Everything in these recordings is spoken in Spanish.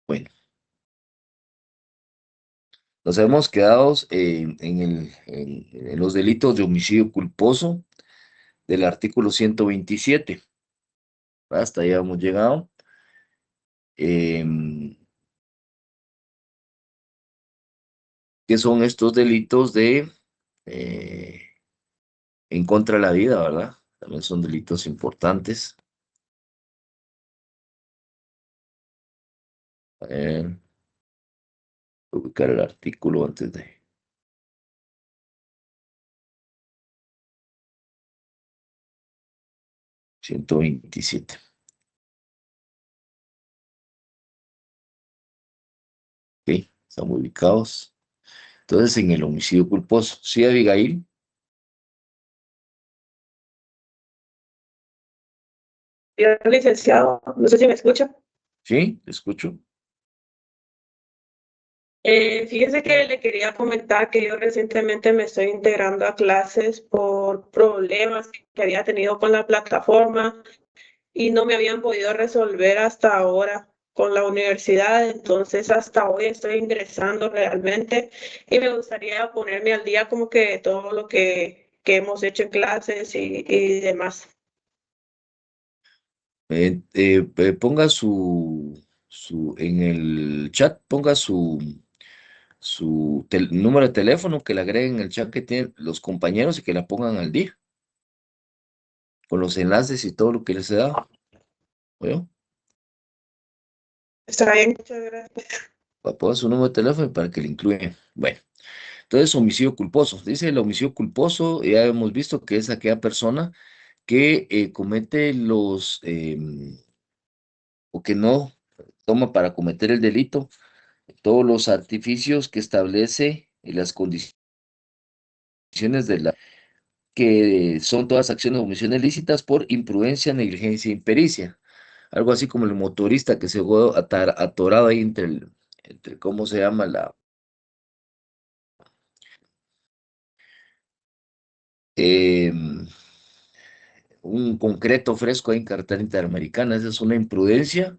Bueno, nos hemos quedado en los delitos de homicidio culposo del artículo 127. Hasta ahí hemos llegado. Em, ¿Qué son estos delitos eh, en contra de la vida, verdad? También son delitos importantes. A ver, ubicar el artículo antes de 127. Ok, estamos ubicados. Entonces, en el homicidio culposo. Sí, Abigail. Señor licenciado, no sé si me escucha. Sí, te escucho. Fíjese que le quería comentar que yo recientemente me estoy integrando a clases por problemas que había tenido con la plataforma y no me habían podido resolver hasta ahora con la universidad. Entonces, hasta hoy estoy ingresando realmente y me gustaría ponerme al día como que todo lo que hemos hecho en clases y demás. Ponga en el chat, ponga número de teléfono, que le agreguen en el chat que tienen los compañeros y que la pongan al día, con los enlaces y todo lo que les he dado. Bueno, Está bien, muchas gracias. ponga su número de teléfono para que le incluyan. Bueno, entonces homicidio culposo. Dice el homicidio culposo, ya hemos visto que es aquella persona que comete o que no toma para cometer el delito todos los artificios que establece y las condiciones de la que son todas acciones o omisiones lícitas por imprudencia, negligencia e impericia. Algo así como el motorista que se quedó atorado ahí entre, ¿cómo se llama? em, un concreto fresco ahí en carretera interamericana. Esa es una imprudencia,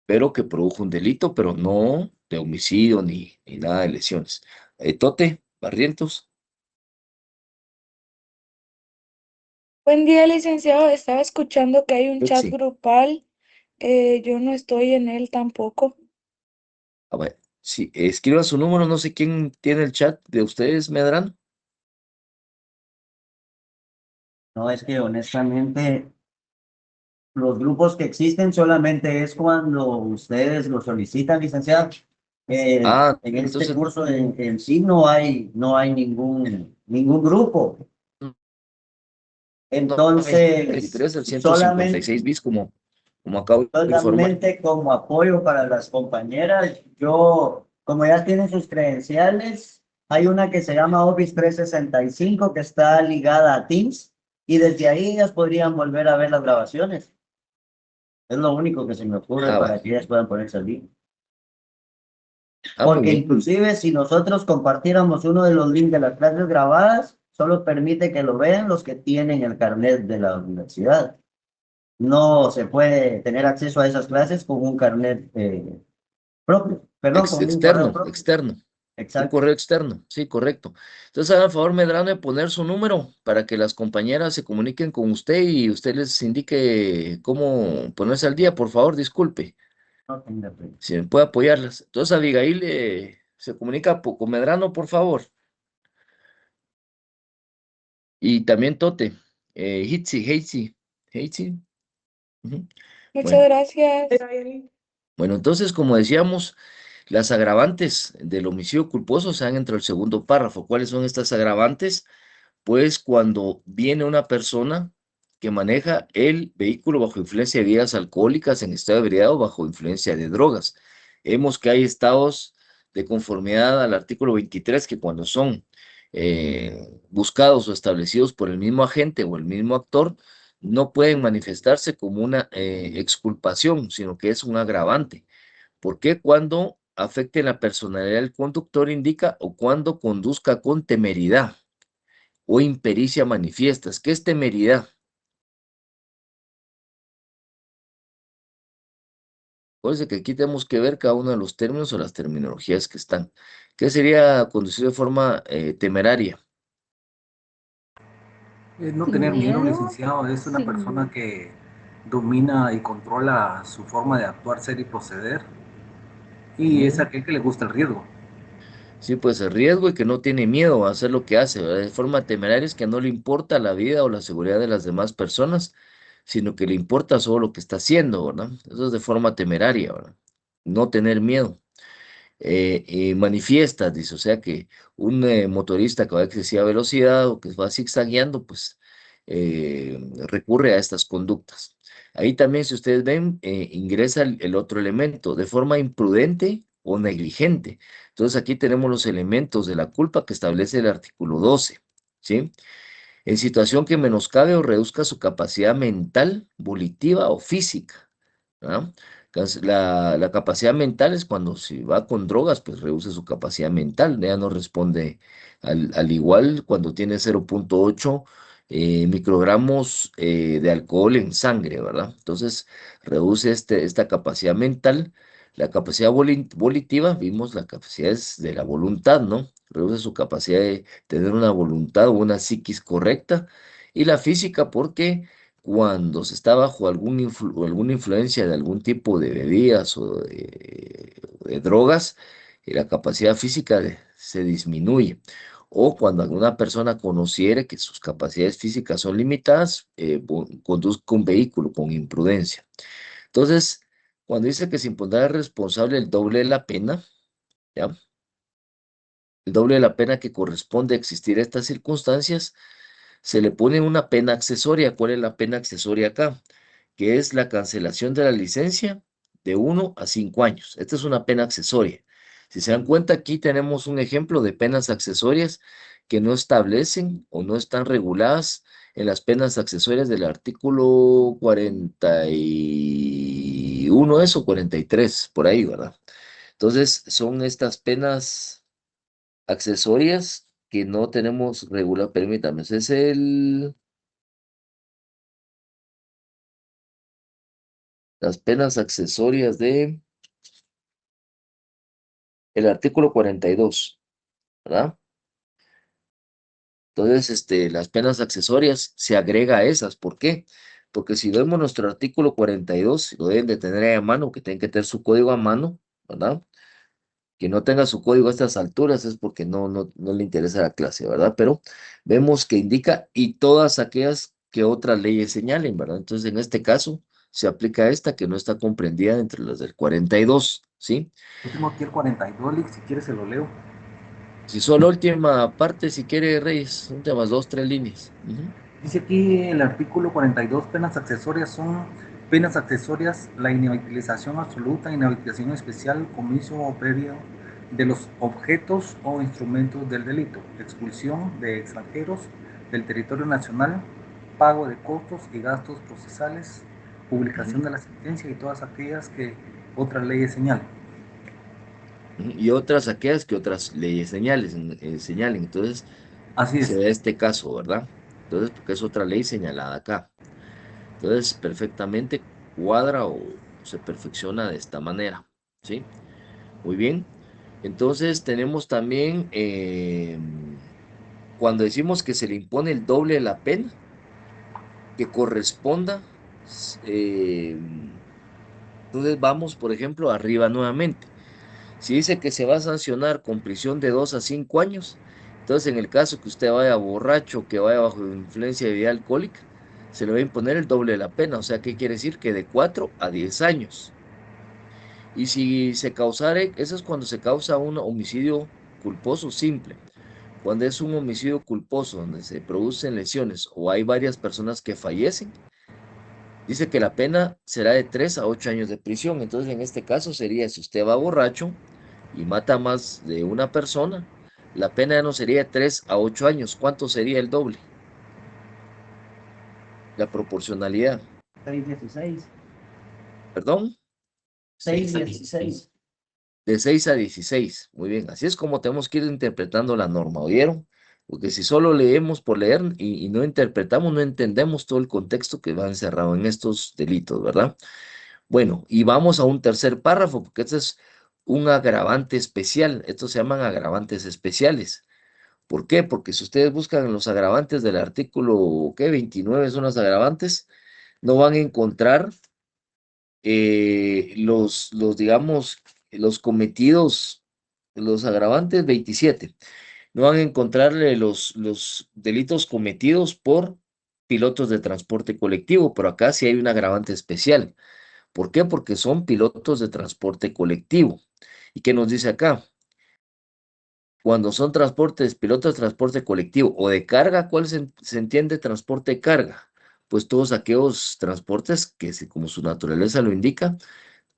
pero que produjo un delito, pero no de homicidio ni nada de lesiones. Tote, Barrientos. Buen día, licenciado. Estaba escuchando que hay un chat Sí. grupal. Yo no estoy en él tampoco. A ver, sí, escriba su número, no sé quién tiene el chat de ustedes, Medrano. No, es que honestamente los grupos que existen solamente es cuando ustedes lo solicitan, licenciado. Ah, En este entonces, curso en sí no hay ningún grupo. no, el Entonces, 23 del solamente, 156 bis, como acabo de informar. solamente como apoyo para las compañeras, yo, como ya tienen sus credenciales, hay una que se llama Office 365 que está ligada a Teams y desde ahí ellas podrían volver a ver las grabaciones. Es lo único que se me ocurre Ah, va. para que ellas puedan ponerse al día. Ah, muy Porque bien. inclusive si nosotros compartiéramos uno de los links de las clases grabadas, solo permite que lo vean los que tienen el carnet de la universidad. No se puede tener acceso a esas clases con un carnet propio, perdón, con un correo Externo, propio. externo. Un Exacto. correo externo. Sí, correcto. Entonces, haga el favor, Medrano, de poner su número para que las compañeras se comuniquen con usted y usted les indique cómo ponerse al día. Por favor, disculpe, No tenga pena. si me puede apoyarlas. Entonces, Abigail se comunica con Medrano, por favor. Y también Tote, Hitzi. Ujú. Muchas Bueno, gracias. Está bien. bueno, entonces, como decíamos, las agravantes del homicidio culposo se dan entre el segundo párrafo. ¿Cuáles son estas agravantes? Pues cuando viene una persona que maneja el vehículo bajo influencia de bebidas alcohólicas en estado de ebriedad o bajo influencia de drogas. Vemos que hay estados de conformidad al artículo 23 que cuando son buscados o establecidos por el mismo agente o el mismo actor, no pueden manifestarse como una exculpación, sino que es un agravante. ¿Por qué? Cuando afecte la personalidad del conductor indica o cuando conduzca con temeridad o impericia manifiestas. ¿Qué es temeridad? Acuérdense que aquí tenemos que ver cada uno de los términos o las terminologías que están. ¿Qué sería conducir de forma temeraria? No Sin tener miedo, miedo, licenciado, es una sin persona que domina y controla su forma de actuar, ser y proceder, y es Ujú. aquel que le gusta el riesgo. Sí, pues el riesgo y que no tiene miedo a hacer lo que hace, ¿verdad? De forma temeraria es que no le importa la vida o la seguridad de las demás personas, sino que le importa solo lo que está haciendo, ¿verdad? Eso es de forma temeraria, ¿verdad? No tener miedo. Manifiestas, dice, o sea que un motorista que va a excesiva velocidad o que va zigzagueando, pues recurre a estas conductas. Ahí también, si ustedes ven, ingresa el otro elemento, de forma imprudente o negligente. Entonces aquí tenemos los elementos de la culpa que establece el artículo 12, ¿sí? En situación que menoscabe o reduzca su capacidad mental, volitiva o física. ¿Ah? La capacidad mental es cuando si va con drogas, pues reduce su capacidad mental, ya no responde al igual cuando tiene 0,8 microgramos de alcohol en sangre, ¿verdad? Entonces reduce esta capacidad mental. La capacidad volitiva, vimos, la capacidad es de la voluntad, ¿no? Reduce su capacidad de tener una voluntad o una psiquis correcta. Y la física, porque cuando se está bajo alguna influencia de algún tipo de bebidas o de drogas, la capacidad física se disminuye. O cuando alguna persona conociere que sus capacidades físicas son limitadas, conduzca un vehículo con imprudencia. Entonces, cuando dice que se impondrá al responsable el doble de la pena, ¿ya? El doble de la pena que corresponde a existir estas circunstancias, se le pone una pena accesoria. ¿Cuál es la pena accesoria acá? Que es la cancelación de la licencia de 1 a 5 años. Esta es una pena accesoria. Si se dan cuenta, aquí tenemos un ejemplo de penas accesorias que no establecen o no están reguladas en las penas accesorias del artículo 41, eso, 43, por ahí, ¿verdad? Entonces, son estas penas accesorias que no tenemos regular. Permítame, ese es las penas accesorias de el artículo 42, ¿verdad? Entonces, las penas accesorias se agrega a esas. ¿Por qué? Porque si vemos nuestro artículo 42, lo deben de tener ahí a mano, que tienen que tener su código a mano, ¿verdad? Que no tenga su código a estas alturas es porque no le interesa la clase, ¿verdad? Pero vemos que indica y todas aquellas que otras leyes señalen, ¿verdad? Entonces, en este caso, se aplica esta que no está comprendida entre las del 42, ¿sí? Yo tengo aquí el 42, Lick, si quieres se lo leo. Si solo última parte, si quiere, Reyes, últimas 2, 3 líneas. Ujú. Dice aquí el artículo 42, penas accesorias son penas accesorias, la inhabilitación absoluta, inhabilitación especial, comiso o previo de los objetos o instrumentos del delito, expulsión de extranjeros del territorio nacional, pago de costos y gastos procesales, publicación Ujú. de la sentencia y todas aquellas que otras leyes señalan. Y otras aquellas que otras leyes señalen. Entonces, Así se es. da este caso, ¿verdad? Entonces, porque es otra ley señalada acá. Entonces, perfectamente cuadra o se perfecciona de esta manera, ¿sí? Muy bien. Entonces, tenemos también, cuando decimos que se le impone el doble de la pena, que corresponda, entonces vamos, por ejemplo, arriba nuevamente. Si dice que se va a sancionar con prisión de 2 a 5 años, entonces en el caso que usted vaya borracho, que vaya bajo influencia de bebida alcohólica, se le va a imponer el doble de la pena. O sea, ¿qué quiere decir? Que de 4 a 10 años. Y si se causare, eso es cuando se causa un homicidio culposo simple. Cuando es un homicidio culposo donde se producen lesiones o hay varias personas que fallecen, dice que la pena será de 3 a 8 años de prisión. Entonces, en este caso sería si usted va borracho y mata más de una persona, la pena ya no sería de 3 a 8 años. ¿Cuánto sería el doble? La proporcionalidad. 616. ¿Perdón? 616. De 6 a 16. Muy bien. Así es como tenemos que ir interpretando la norma, ¿oyeron? Porque si solo leemos por leer y no interpretamos, no entendemos todo el contexto que va encerrado en estos delitos, ¿verdad? Bueno, y vamos a un tercer párrafo, porque este es un agravante especial. Estos se llaman agravantes especiales. ¿Por qué? Porque si ustedes buscan en los agravantes del artículo, ¿qué? 29 son los agravantes, no van a encontrar digamos, los cometidos, los agravantes 27. No van a encontrarle los delitos cometidos por pilotos de transporte colectivo, pero acá sí hay un agravante especial. ¿Por qué? Porque son pilotos de transporte colectivo. ¿Y qué nos dice acá? Cuando son pilotos de transporte colectivo o de carga, ¿cuál se entiende transporte de carga? Pues todos aquellos transportes que, como su naturaleza lo indica,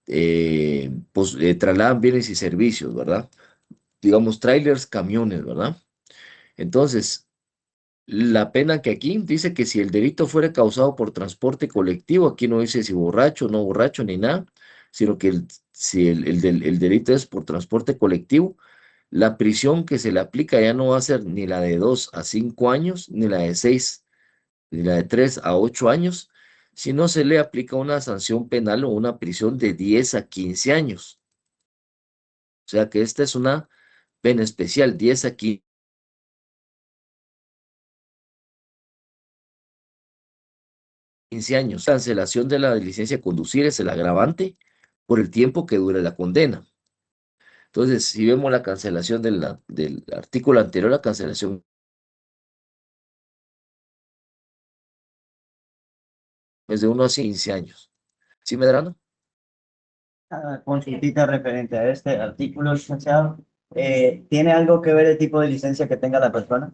pues trasladan bienes y servicios, ¿verdad? Digamos, trailers, camiones, ¿verdad? Entonces, la pena que aquí dice que si el delito fuera causado por transporte colectivo, aquí no dice si borracho, no borracho, ni nada, sino que si el delito es por transporte colectivo, la prisión que se le aplica ya no va a ser ni la de 2 a 5 años, ni la de 6, ni la de 3 a 8 años, sino se le aplica una sanción penal o una prisión de 10 a 15 años. O sea que esta es una pena especial, 10 a 15 años. Cancelación de la licencia de conducir es el agravante por el tiempo que dure la condena. Entonces, si vemos la cancelación del artículo anterior, la cancelación es de 1 a 15 años. ¿Sí, Medrano? Consultita referente a este artículo, licenciado. ¿Tiene algo que ver el tipo de licencia que tenga la persona?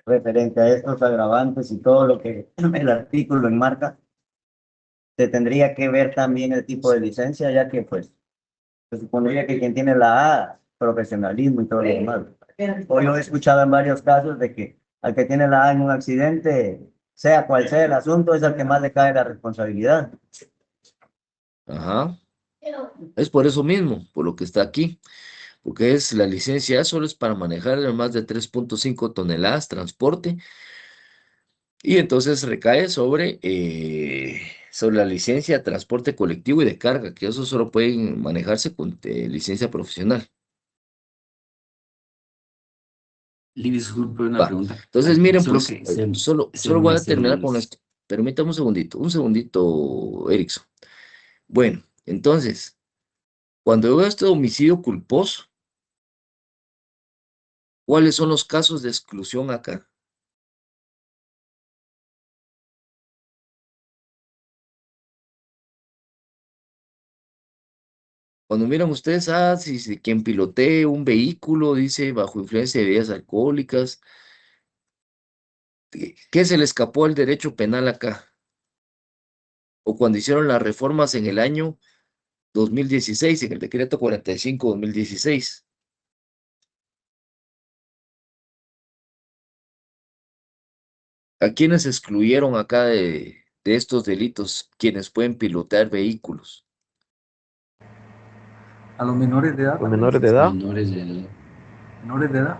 Referente a estos agravantes y todo lo que el artículo enmarca, se tendría que ver también el tipo de licencia, ya que pues se supondría que quien tiene la A, profesionalismo y todo lo demás. Hoy lo he escuchado en varios casos de que al que tiene la A en un accidente, sea cual sea el asunto, es al que más le cae la responsabilidad. Ajá. Es por eso mismo, por lo que está aquí, porque es la licencia solo es para manejar más de 3.5 toneladas transporte y entonces recae sobre la licencia de transporte colectivo y de carga, que eso solo pueden manejarse con licencia profesional. Disculpe una Va. pregunta. Entonces, miren, Solo pues que solo voy a terminar con esto. Permítame un segundito, Erickson. Bueno, entonces, cuando yo veo este homicidio culposo, ¿cuáles son los casos de exclusión acá? Cuando miran ustedes, si quien pilotee un vehículo, dice, bajo influencia de bebidas alcohólicas, ¿qué se le escapó al derecho penal acá? O cuando hicieron las reformas en el año 2016, en el decreto 45/2016. ¿A quiénes excluyeron acá de estos delitos? Quienes pueden pilotar vehículos. A los menores de edad Los también, menores de edad. Menores de edad. menores de edad.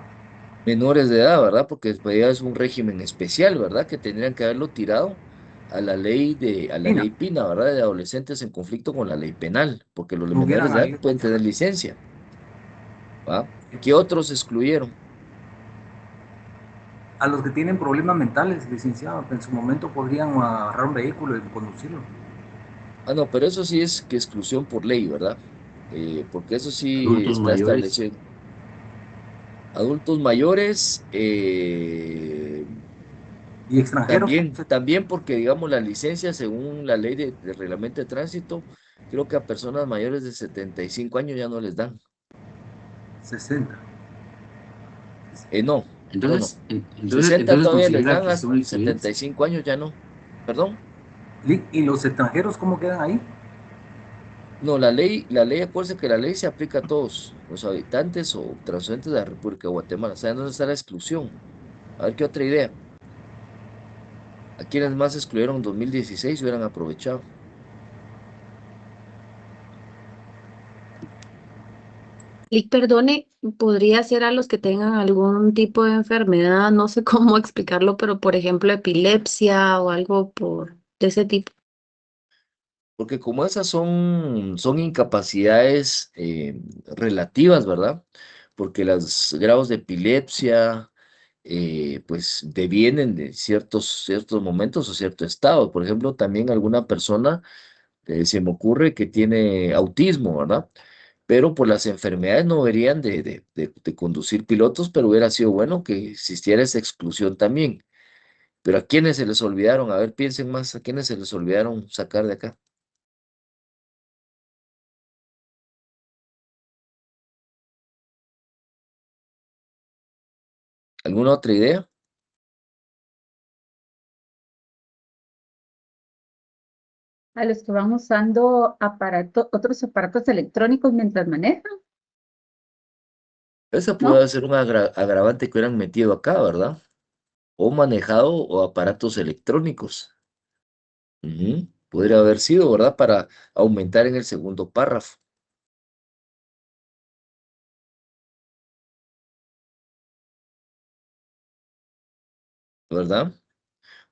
Menores de edad, ¿verdad? Porque pues, ya es un régimen especial, ¿verdad? Que tendrían que haberlo tirado a la Pina, ley Pina, ¿verdad? De adolescentes en conflicto con la ley penal, porque los no menores hubieran de edad ahí pueden tener licencia, ¿va? ¿Qué otros excluyeron? a los que tienen problemas mentales, licenciado, que en su momento podrían agarrar un vehículo y conducirlo. Ah, no, pero eso sí es que exclusión por ley, ¿verdad? Porque eso sí Adultos está mayores. establecido. Adultos mayores, Y extranjeros, también porque, digamos, la licencia, según la ley de reglamento de tránsito, creo que a personas mayores de 75 años ya no les dan. 60. No, no, no. Entonces, 60 entonces todavía les considera dan, que hasta son excluidos. 75 años ya no. ¿Perdón? ¿Y los extranjeros cómo quedan ahí? No, acuérdense que la ley se aplica a todos los habitantes o transeúntes de la República de Guatemala. ¿Saben dónde está la exclusión? A ver qué otra idea. ¿A quienes más excluyeron en 2016 y hubieran aprovechado? Y perdone, podría ser a los que tengan algún tipo de enfermedad, no sé cómo explicarlo, pero por ejemplo epilepsia o algo de ese tipo. Porque como esas son incapacidades relativas, ¿verdad? Porque los grados de epilepsia, pues devienen de ciertos momentos o cierto estado. Por ejemplo, también alguna persona, se me ocurre que tiene autismo, ¿verdad? Pero por las enfermedades no deberían de conducir pilotos, pero hubiera sido bueno que existiera esa exclusión también. Pero ¿a quiénes se les olvidaron? A ver, piensen más, ¿a quiénes se les olvidaron sacar de acá? ¿Alguna otra idea? A los que van usando otros aparatos electrónicos mientras manejan, Esa puede ¿no? ser un agravante que hubieran metido acá, ¿verdad? O manejado o aparatos electrónicos. Ujú. Podría haber sido, ¿verdad? Para aumentar en el segundo párrafo, ¿verdad?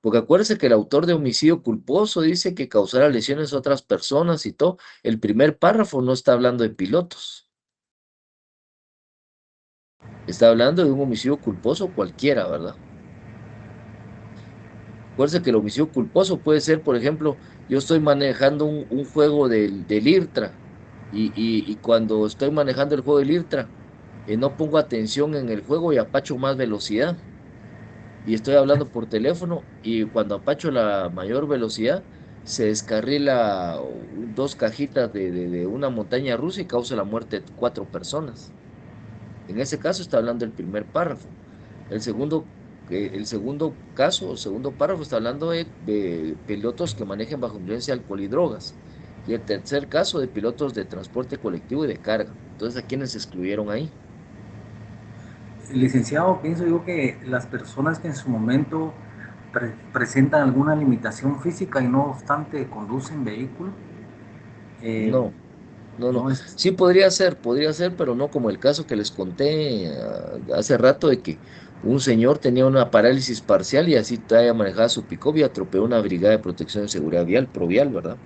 Porque acuérdese que el autor de homicidio culposo dice que causará lesiones a otras personas y todo. El primer párrafo no está hablando de pilotos, está hablando de un homicidio culposo cualquiera, ¿verdad? Acuérdese que el homicidio culposo puede ser, por ejemplo, yo estoy manejando un juego del IRTRA y cuando estoy manejando el juego del IRTRA, no pongo atención en el juego y apacho más velocidad. Y estoy hablando por teléfono y cuando apacho la mayor velocidad, se descarrila dos cajitas de una montaña rusa y causa la muerte de cuatro personas. En ese caso está hablando el primer párrafo. El segundo caso, el segundo párrafo está hablando de pilotos que manejen bajo influencia de alcohol y drogas. Y el tercer caso de pilotos de transporte colectivo y de carga. Entonces, ¿a quiénes se excluyeron ahí? Licenciado, pienso yo que las personas que en su momento presentan alguna limitación física y no obstante conducen vehículo, eh, No, no, no. no es, Sí podría ser, pero no como el caso que les conté hace rato de que un señor tenía una parálisis parcial y así todavía manejaba su pick-up y atropelló una brigada de protección de seguridad vial, Provial, ¿verdad?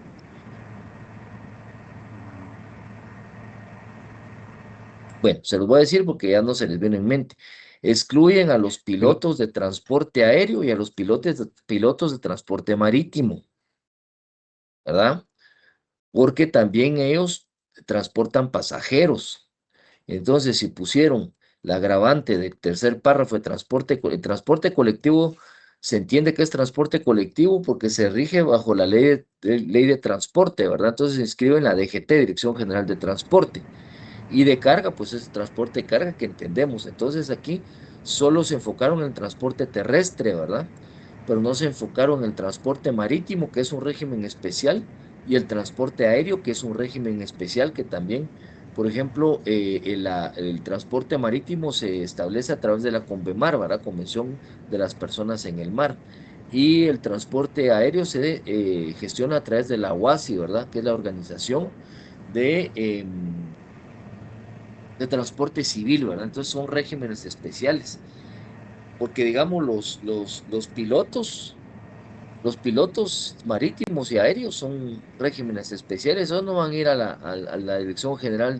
Bueno, se los voy a decir porque ya no se les viene en mente. Excluyen a los pilotos de transporte aéreo y a los pilotos de transporte marítimo, ¿verdad? Porque también ellos transportan pasajeros. Entonces, si pusieron la agravante del tercer párrafo de el transporte colectivo, se entiende que es transporte colectivo porque se rige bajo la ley de transporte, ¿verdad? Entonces se inscribe en la DGT, Dirección General de Transporte. Y de carga, pues es transporte de carga que entendemos. Entonces aquí solo se enfocaron en el transporte terrestre, ¿verdad? Pero no se enfocaron en el transporte marítimo, que es un régimen especial, y el transporte aéreo, que es un régimen especial que también, por ejemplo, el transporte marítimo se establece a través de la CONVEMAR, ¿verdad? Convención de las Personas en el Mar. Y el transporte aéreo se gestiona a través de la OASI, ¿verdad? Que es la organización de transporte civil, ¿verdad? Entonces son regímenes especiales, porque digamos los pilotos marítimos y aéreos son regímenes especiales, esos no van a ir a la Dirección General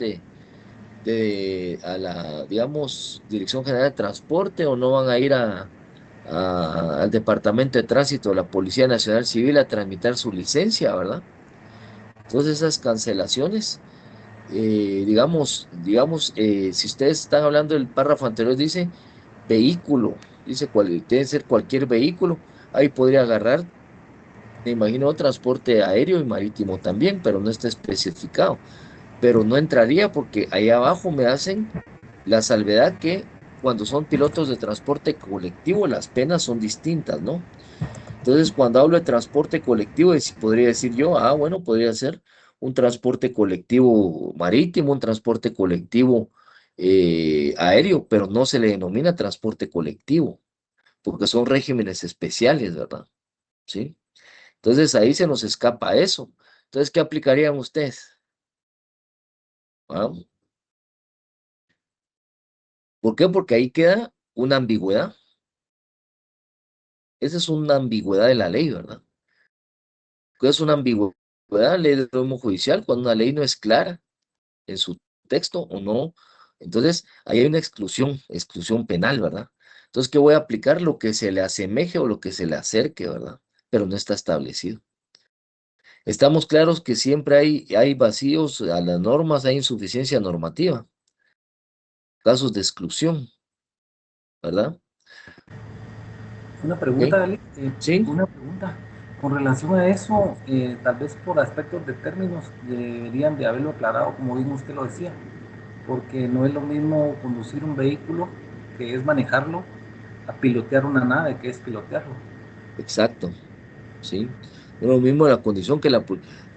digamos, Dirección General de Transporte o no van a ir al Departamento de Tránsito de la Policía Nacional Civil a tramitar su licencia, ¿verdad? Entonces esas cancelaciones si ustedes están hablando del párrafo anterior, dice vehículo, dice debe ser cualquier vehículo, ahí podría agarrar, me imagino, transporte aéreo y marítimo también, pero no está especificado, pero no entraría porque ahí abajo me hacen la salvedad que cuando son pilotos de transporte colectivo las penas son distintas, ¿no? Entonces, cuando hablo de transporte colectivo, podría decir yo, bueno, podría ser un transporte colectivo marítimo, un transporte colectivo aéreo, pero no se le denomina transporte colectivo, porque son regímenes especiales, ¿verdad? ¿Sí? Entonces, ahí se nos escapa eso. Entonces, ¿qué aplicarían ustedes? ¿Ah? ¿Por qué? Porque ahí queda una ambigüedad. Esa es una ambigüedad de la ley, ¿verdad? ¿Qué es una ambigüedad en la ley del orden judicial? Cuando una ley no es clara en su texto o no. Entonces, ahí hay una exclusión penal, ¿verdad? Entonces, ¿qué voy a aplicar? Lo que se le asemeje o lo que se le acerque, ¿verdad? Pero no está establecido. Estamos claros que siempre hay vacíos a las normas, hay insuficiencia normativa, casos de exclusión, ¿verdad? Una ¿Ok? pregunta, Alex, ¿Sí? una pregunta. Con relación a eso, tal vez por aspectos de términos deberían de haberlo aclarado, como bien usted lo decía, porque no es lo mismo conducir un vehículo, que es manejarlo, a pilotear una nave, que es pilotearlo. Exacto, ¿sí? No es lo mismo la condición que la...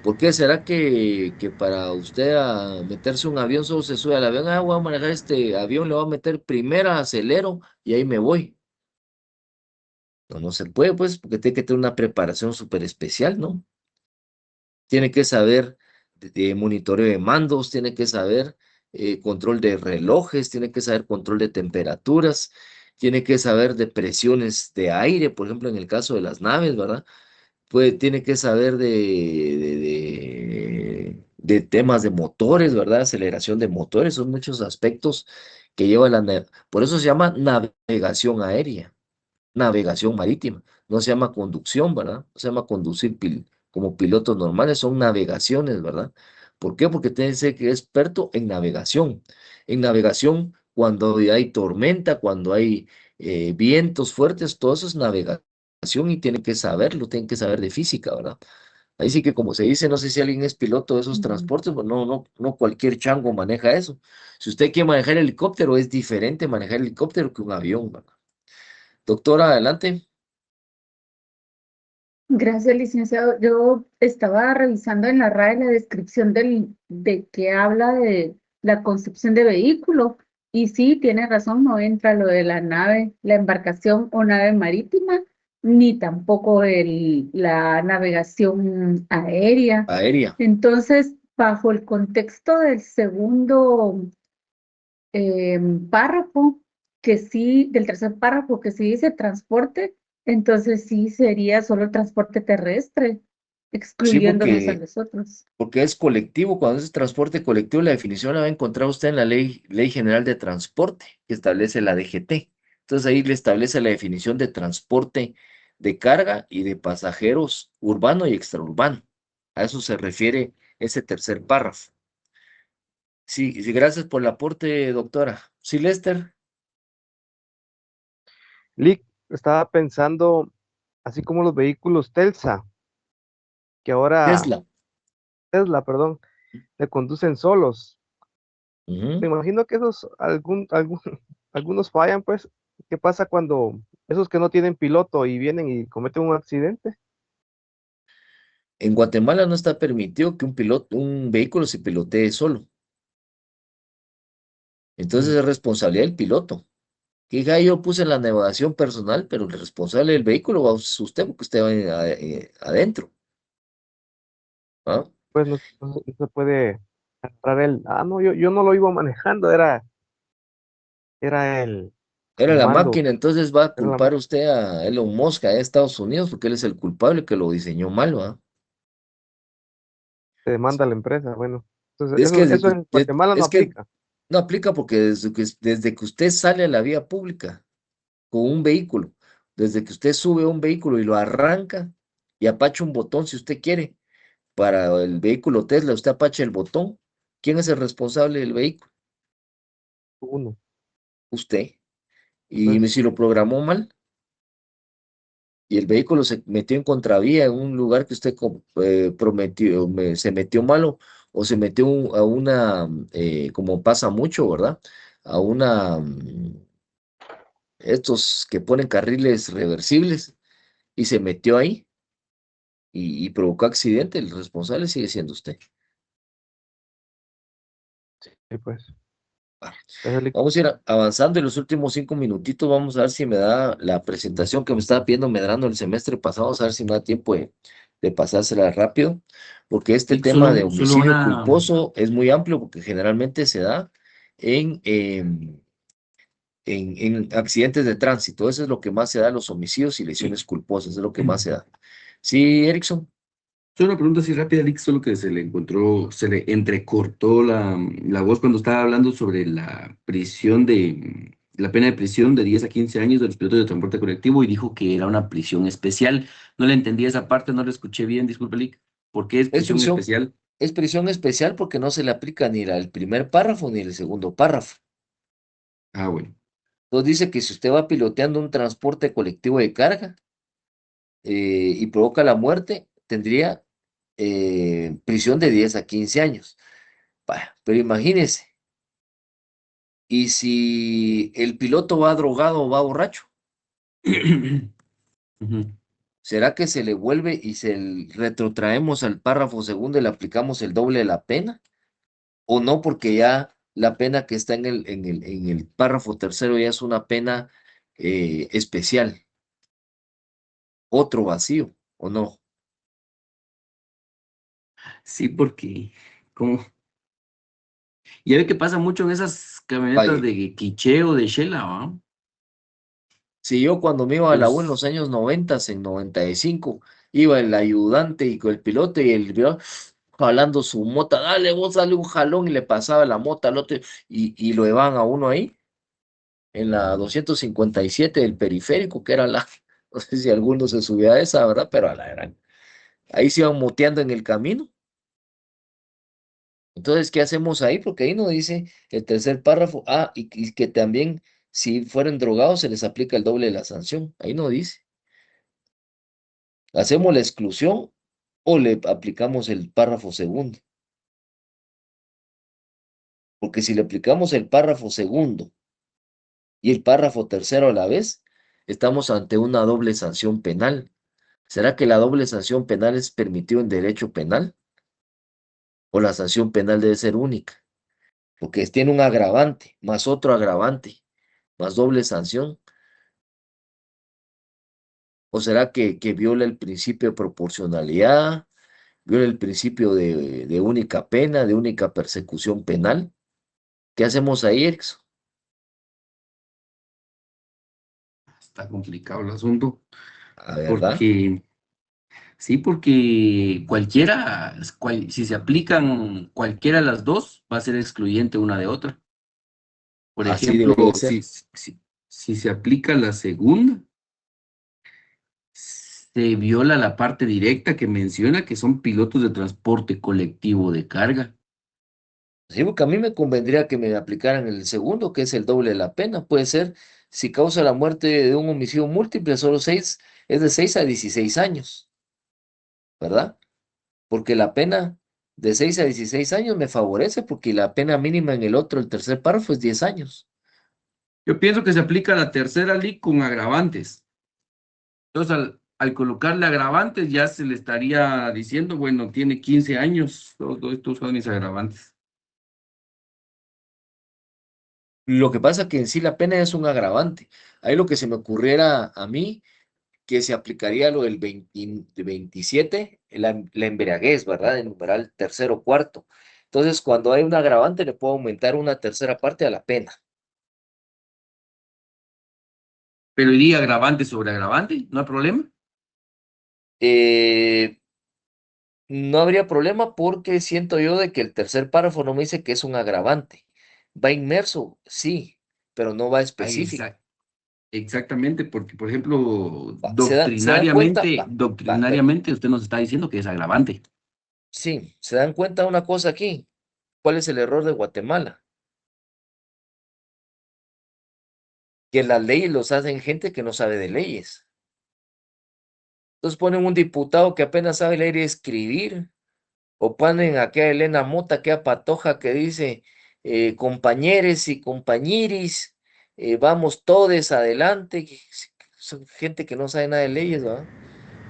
¿Por qué será que para usted a meterse un avión solo se sube al avión? Ah, voy a manejar este avión, le voy a meter primera, acelero y ahí me voy. No, no se puede, pues, porque tiene que tener una preparación súper especial, ¿no? Tiene que saber de monitoreo de mandos, tiene que saber control de relojes, tiene que saber control de temperaturas, tiene que saber de presiones de aire, por ejemplo, en el caso de las naves, ¿verdad? Tiene que saber de temas de motores, ¿verdad? Aceleración de motores, son muchos aspectos que lleva por eso se llama navegación aérea, navegación marítima, no se llama conducción, ¿verdad? No se llama conducir como pilotos normales, son navegaciones, ¿verdad? ¿Por qué? Porque tiene que ser que es experto en navegación. En navegación, cuando hay tormenta, cuando hay vientos fuertes, todo eso es navegación y tienen que saberlo, tienen que saber de física, ¿verdad? Ahí sí que como se dice, no sé si alguien es piloto de esos Ujú. transportes, pues no cualquier chango maneja eso. Si usted quiere manejar helicóptero, es diferente manejar helicóptero que un avión, ¿verdad? Doctora, adelante. Gracias, licenciado. Yo estaba revisando en la RAE la descripción de que habla de la construcción de vehículo. Y sí, tiene razón, no entra lo de la nave, la embarcación o nave marítima, ni tampoco la navegación aérea. Aérea. Entonces, bajo el contexto del segundo párrafo, del tercer párrafo que sí dice transporte, entonces sí sería solo el transporte terrestre, Sí, excluyéndonos a nosotros. porque es colectivo. Cuando es transporte colectivo, la definición la va a encontrar usted en la Ley General de Transporte, que establece la DGT. Entonces ahí le establece la definición de transporte de carga y de pasajeros urbano y extraurbano. A eso se refiere ese tercer párrafo. Sí, sí, gracias por el aporte, doctora. Sí, Lester. Lick, estaba pensando, así como los vehículos Telsa, que ahora, Tesla. Tesla, perdón, se conducen solos. Ujú. Me imagino que esos, algunos fallan, pues. ¿Qué pasa cuando esos que no tienen piloto y vienen y cometen un accidente? En Guatemala no está permitido que un vehículo se pilotee solo. Entonces Mm, es responsabilidad del piloto. Que diga, yo puse la navegación personal, pero el responsable del vehículo va a ser usted porque usted va adentro. ¿Ah? Pues no se puede entrar no, yo no lo iba manejando, era Era el la mando, máquina, entonces va a era la culpar usted a Elon Musk, a Estados Unidos, porque él es el culpable que lo diseñó mal, ¿va? que demanda a la empresa, bueno. Entonces, Es que, eso en Guatemala no es que aplica. no aplica porque desde que usted sale a la vía pública con un vehículo, desde que usted sube un vehículo y lo arranca y apacha un botón si usted quiere, para el vehículo Tesla, usted apacha el botón, ¿quién es el responsable del vehículo? Uno, Usted. Y pues, si lo programó mal y el vehículo se metió en contravía en un lugar que usted prometió, se metió malo o se metió a una, como pasa mucho, ¿verdad? A una, estos que ponen carriles reversibles y se metió ahí y provocó accidente, el responsable sigue siendo usted. sí, pues. Ah, Gracias, Lick. vamos a ir avanzando en los últimos 5 minutitos. Vamos a ver si me da la presentación que me estaba pidiendo Medrano el semestre pasado. Vamos a ver si me da tiempo de pasársela rápido, porque este Y tema de solo homicidio una, culposo es muy amplio, porque generalmente se da en en accidentes de tránsito. Eso es lo que más se da, los homicidios y lesiones culposas, es lo que más se da. ¿Sí, Erickson? Solo una pregunta así rápida, Lick, solo que se le encontró, se le entrecortó la voz cuando estaba hablando sobre la prisión la pena de prisión de 10 a 15 años de los pilotos de transporte colectivo y dijo que era una prisión especial. No le entendí esa parte, no lo escuché bien, disculpe, Lick. ¿Por qué es Es prisión prisión, especial? es prisión especial porque no se le aplica ni el primer párrafo ni el segundo párrafo. Ah, bueno. Entonces dice que si usted va piloteando un transporte colectivo de carga y provoca la muerte, tendría prisión de 10 a 15 años. Vaya, pero imagínese, ¿y si el piloto va drogado o va borracho? Ujú. ¿Será que se le vuelve y retrotraemos al párrafo segundo y le aplicamos el doble de la pena? ¿O no? Porque ya la pena que está en el párrafo tercero ya es una pena especial, otro vacío, ¿o no? Sí, porque, como, ya ve que pasa mucho en esas camionetas Vaya, de quicheo, de Shela, ¿va? si yo cuando me iba a la U en Pues, los años 90, en 95, iba el ayudante y con el piloto y el piloto jalando su mota, dale, vos dale un jalón y le pasaba la mota al otro y lo llevaban a uno ahí en la 257 del periférico, que era no sé si alguno se subía a esa, ¿verdad? Pero a la gran, ahí se iban moteando en el camino. Entonces, ¿qué hacemos ahí? Porque ahí no dice el tercer párrafo, y que también si fueran drogados se les aplica el doble de la sanción. Ahí no dice. ¿Hacemos la exclusión o le aplicamos el párrafo segundo? Porque si le aplicamos el párrafo segundo y el párrafo tercero a la vez, estamos ante una doble sanción penal. ¿Será que la doble sanción penal es permitido en derecho penal? ¿O la sanción penal debe ser única? Porque tiene un agravante, más otro agravante, más doble sanción. ¿O será que viola el principio de proporcionalidad, viola el principio de única pena, de única persecución penal? ¿Qué hacemos ahí, Erickson? está complicado el asunto, Ah, ¿verdad? porque, sí, porque si se aplican cualquiera de las dos, va a ser excluyente una de otra. Por Así ejemplo, debería si, ser. si se aplica la segunda, se viola la parte directa que menciona que son pilotos de transporte colectivo de carga. Sí, porque a mí me convendría que me aplicaran el segundo, que es el doble de la pena. Puede ser, si causa la muerte de un homicidio múltiple, es de 6 a 16 años, ¿verdad? Porque la pena de 6 a 16 años me favorece, porque la pena mínima en el otro, el tercer párrafo, es 10 años. Yo pienso que se aplica la tercera ley con agravantes. Entonces, al colocarle agravantes, ya se le estaría diciendo, bueno, tiene 15 años, todos estos son mis agravantes. Lo que pasa que en sí la pena es un agravante. Ahí lo que se me ocurriera a mí, que se aplicaría lo del 27, la embriaguez, ¿verdad? En numeral tercero, cuarto. Entonces, cuando hay un agravante, le puedo aumentar una tercera parte a la pena. Pero iría agravante sobre agravante, no hay problema. Eh, no habría problema porque siento yo de que el tercer párrafo no me dice que es un agravante. Va inmerso, sí, pero no va Ahí específico. exactamente, porque, por ejemplo, ¿Se dan cuenta? doctrinariamente usted nos está diciendo que es agravante. Sí, se dan cuenta de una cosa aquí. ¿Cuál es el error de Guatemala? Que las leyes los hacen gente que no sabe de leyes. Entonces ponen un diputado que apenas sabe leer y escribir, o ponen aquí a Elena Mota, aquella patoja que dice, compañeres y compañiris, vamos todos adelante. Son gente que no sabe nada de leyes, ¿verdad?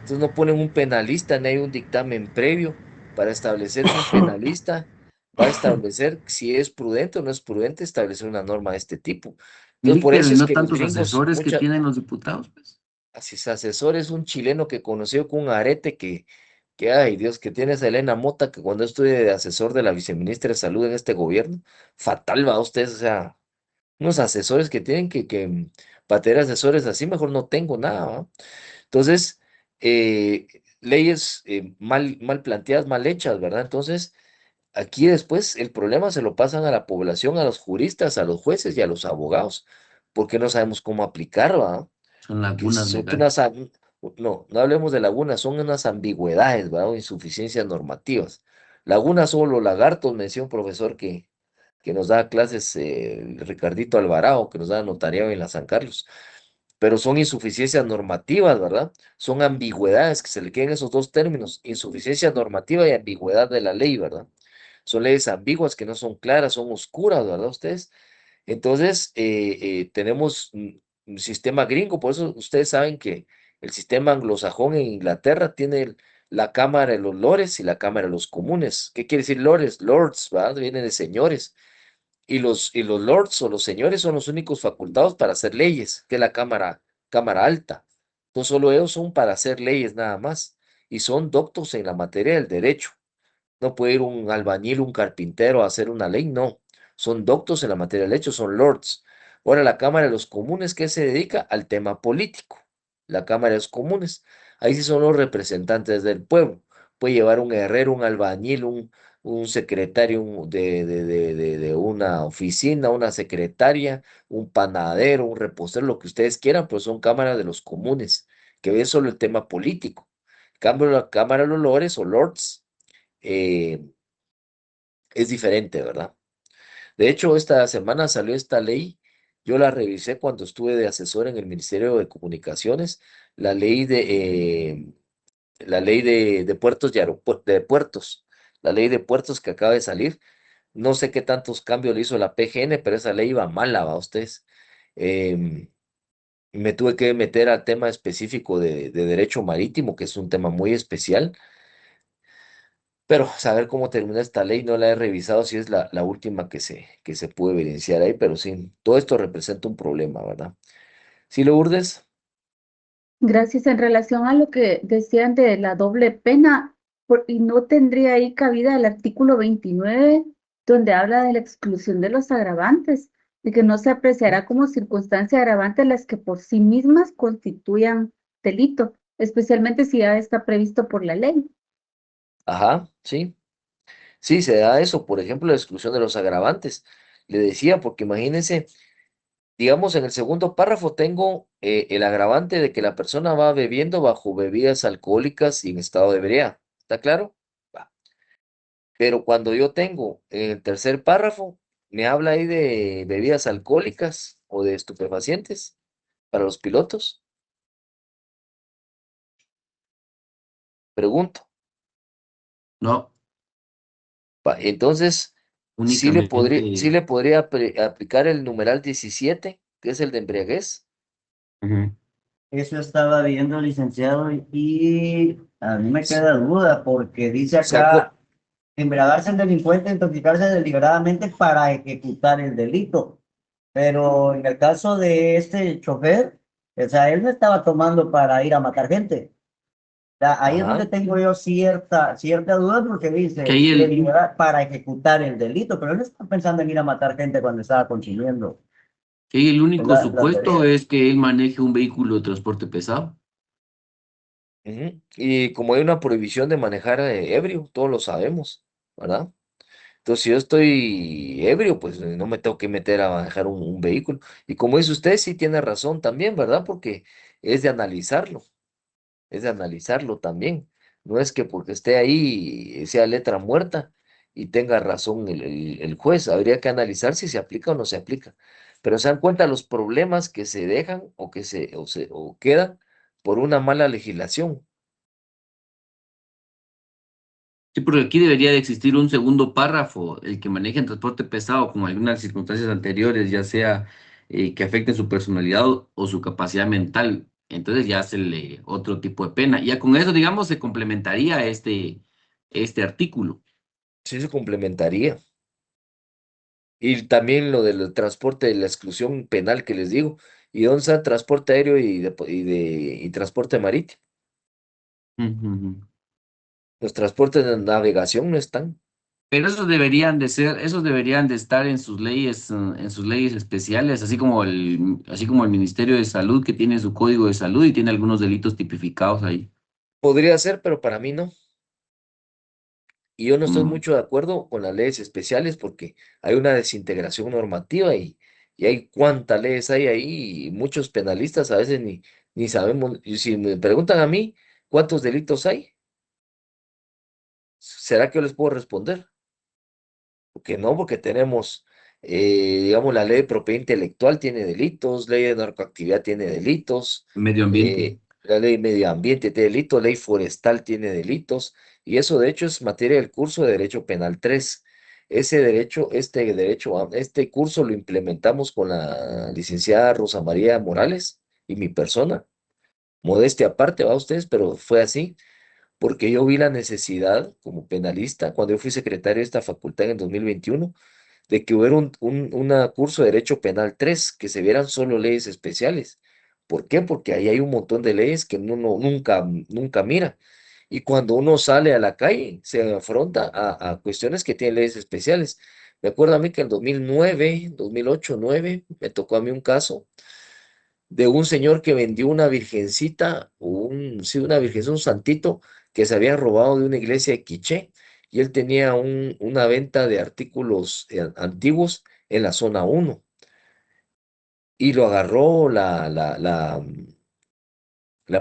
Entonces no ponen un penalista, ni hay un dictamen previo para establecer que un penalista va a establecer si es prudente o no es prudente establecer una norma de este tipo. Entonces, por Pero eso y es no que los tantos gringos, asesores que tienen los diputados, pues. así es, asesor es un chileno que conoció con un arete ay Dios, que tiene esa Elena Mota, que cuando estuve de asesor de la viceministra de Salud en este gobierno, fatal va usted, o sea, Unos asesores que tienen para tener asesores así, mejor no tengo nada, ¿va? Entonces, leyes mal planteadas, mal hechas, ¿verdad? Entonces, aquí después el problema se lo pasan a la población, a los juristas, a los jueces y a los abogados, porque no sabemos cómo aplicar, ¿va? Son Que lagunas son legales. no hablemos de lagunas, son unas ambigüedades, ¿va? O insuficiencias normativas. Lagunas solo lagartos, me decía un profesor que nos da clases, Ricardito Alvarado, que nos da notariado en la San Carlos, pero son insuficiencias normativas, ¿verdad? Son ambigüedades que se le quedan esos dos términos, insuficiencia normativa y ambigüedad de la ley, ¿verdad? Son leyes ambiguas que no son claras, son oscuras, ¿verdad? Ustedes. Entonces, tenemos un sistema gringo, por eso ustedes saben que el sistema anglosajón en Inglaterra tiene la Cámara de los Lores y la Cámara de los Comunes. ¿Qué quiere decir Lores? Lords, ¿verdad? Viene de señores. Y los lords o los señores son los únicos facultados para hacer leyes, que es la cámara alta. No solo ellos son para hacer leyes nada más, y son doctos en la materia del derecho. No puede ir un albañil, un carpintero a hacer una ley, no. Son doctos en la materia del derecho, son lords. Ahora la Cámara de los Comunes, ¿qué se dedica? Al tema político. La Cámara de los Comunes. Ahí sí son los representantes del pueblo. Puede llevar un herrero, un albañil, un secretario de una oficina, una secretaria, un panadero, un repostero, lo que ustedes quieran, pero son cámaras de los comunes, que ven solo el tema político. En cambio, la Cámara de los Lores o Lords eh, es diferente, ¿verdad? De hecho, esta semana salió esta ley, yo la revisé cuando estuve de asesor en el Ministerio de Comunicaciones, la ley de puertos de puertos, la ley de puertos que acaba de salir. No sé qué tantos cambios le hizo la PGN, pero esa ley iba mala, va ustedes. Em, Me tuve que meter al tema específico de derecho marítimo, que es un tema muy especial, pero saber cómo termina esta ley no la he revisado, si es la última que se pudo evidenciar ahí, pero sí, todo esto representa un problema, ¿verdad? ¿Sí, Lourdes? Gracias. En relación a lo que decían de la doble pena, y no tendría ahí cabida el artículo 29, donde habla de la exclusión de los agravantes, de que no se apreciará como circunstancia agravante las que por sí mismas constituyan delito, especialmente si ya está previsto por la ley. Ajá, sí. Sí, se da eso, por ejemplo, la exclusión de los agravantes. Le decía, porque imagínense, digamos, en el segundo párrafo tengo el agravante de que la persona va bebiendo bajo bebidas alcohólicas y en estado de ebriedad. ¿Está claro? Va. Pero cuando yo tengo en el tercer párrafo, me habla ahí de bebidas alcohólicas o de estupefacientes para los pilotos. Pregunto. No, Entonces, sí únicamente. le podría aplicar el numeral 17, que es el de embriaguez. Ujú. Eso estaba viendo, licenciado, y a mí me queda duda porque dice ¿Se acuerda? acá, embriagarse el delincuente, intoxicarse deliberadamente para ejecutar el delito. Pero en el caso de este chofer, o sea, él no estaba tomando para ir a matar gente. O sea, ahí es donde Ajá. tengo yo cierta duda porque Que dice ahí para ejecutar el delito, pero él no está pensando en ir a matar gente cuando estaba consumiendo el único las supuesto bebidas. es que él maneje un vehículo de transporte pesado. Ujú. Y como hay una prohibición de manejar ebrio, todos lo sabemos, ¿verdad? Entonces, si yo estoy ebrio, pues no me tengo que meter a manejar un vehículo. Y como dice usted, sí tiene razón también, ¿verdad? Porque es de analizarlo, es de analizarlo también. No es que porque esté ahí sea letra muerta y tenga razón el juez. Habría que analizar si se aplica o no se aplica. Pero se dan cuenta los problemas que se dejan o quedan por una mala legislación. Sí, porque aquí debería de existir un segundo párrafo, el que maneje en transporte pesado con algunas circunstancias anteriores, ya sea que afecten su personalidad o su capacidad mental. Entonces ya se le otro tipo de pena. Ya con eso, digamos, se complementaría este artículo. Sí se complementaría. Y también lo del transporte de la exclusión penal que les digo. ¿Y dónde está transporte aéreo y transporte marítimo? Ujú, ujú. Los transportes de navegación no están. Pero esos deberían de estar en sus leyes especiales, así como el Ministerio de Salud que tiene su código de salud y tiene algunos delitos tipificados ahí. Podría ser, pero para mí no. Y yo no estoy Mm. mucho de acuerdo con las leyes especiales porque hay una desintegración normativa y hay cuántas leyes hay ahí y muchos penalistas a veces ni sabemos. Y si me preguntan a mí cuántos delitos hay, ¿será que yo les puedo responder? Porque no, porque tenemos, digamos, la ley de propiedad intelectual tiene delitos, ley de narcoactividad tiene delitos, Medio ambiente. la ley de medio ambiente tiene delitos, ley forestal tiene delitos, y eso de hecho es materia del curso de Derecho Penal 3. Este curso lo implementamos con la licenciada Rosa María Morales y mi persona. Modestia aparte, va ustedes, pero fue así porque yo vi la necesidad como penalista, cuando yo fui secretario de esta facultad en el 2021, de que hubiera un curso de Derecho Penal 3 que se vieran solo leyes especiales. ¿Por qué? Porque ahí hay un montón de leyes que uno nunca mira. Y cuando uno sale a la calle, se afronta a cuestiones que tienen leyes especiales. Me acuerdo a mí que en 2009, 2008, 2009, me tocó a mí un caso de un señor que vendió una virgencita, sí, una virgencita, un santito, que se había robado de una iglesia de Quiché, y él tenía una venta de artículos antiguos en la zona 1, y lo agarró la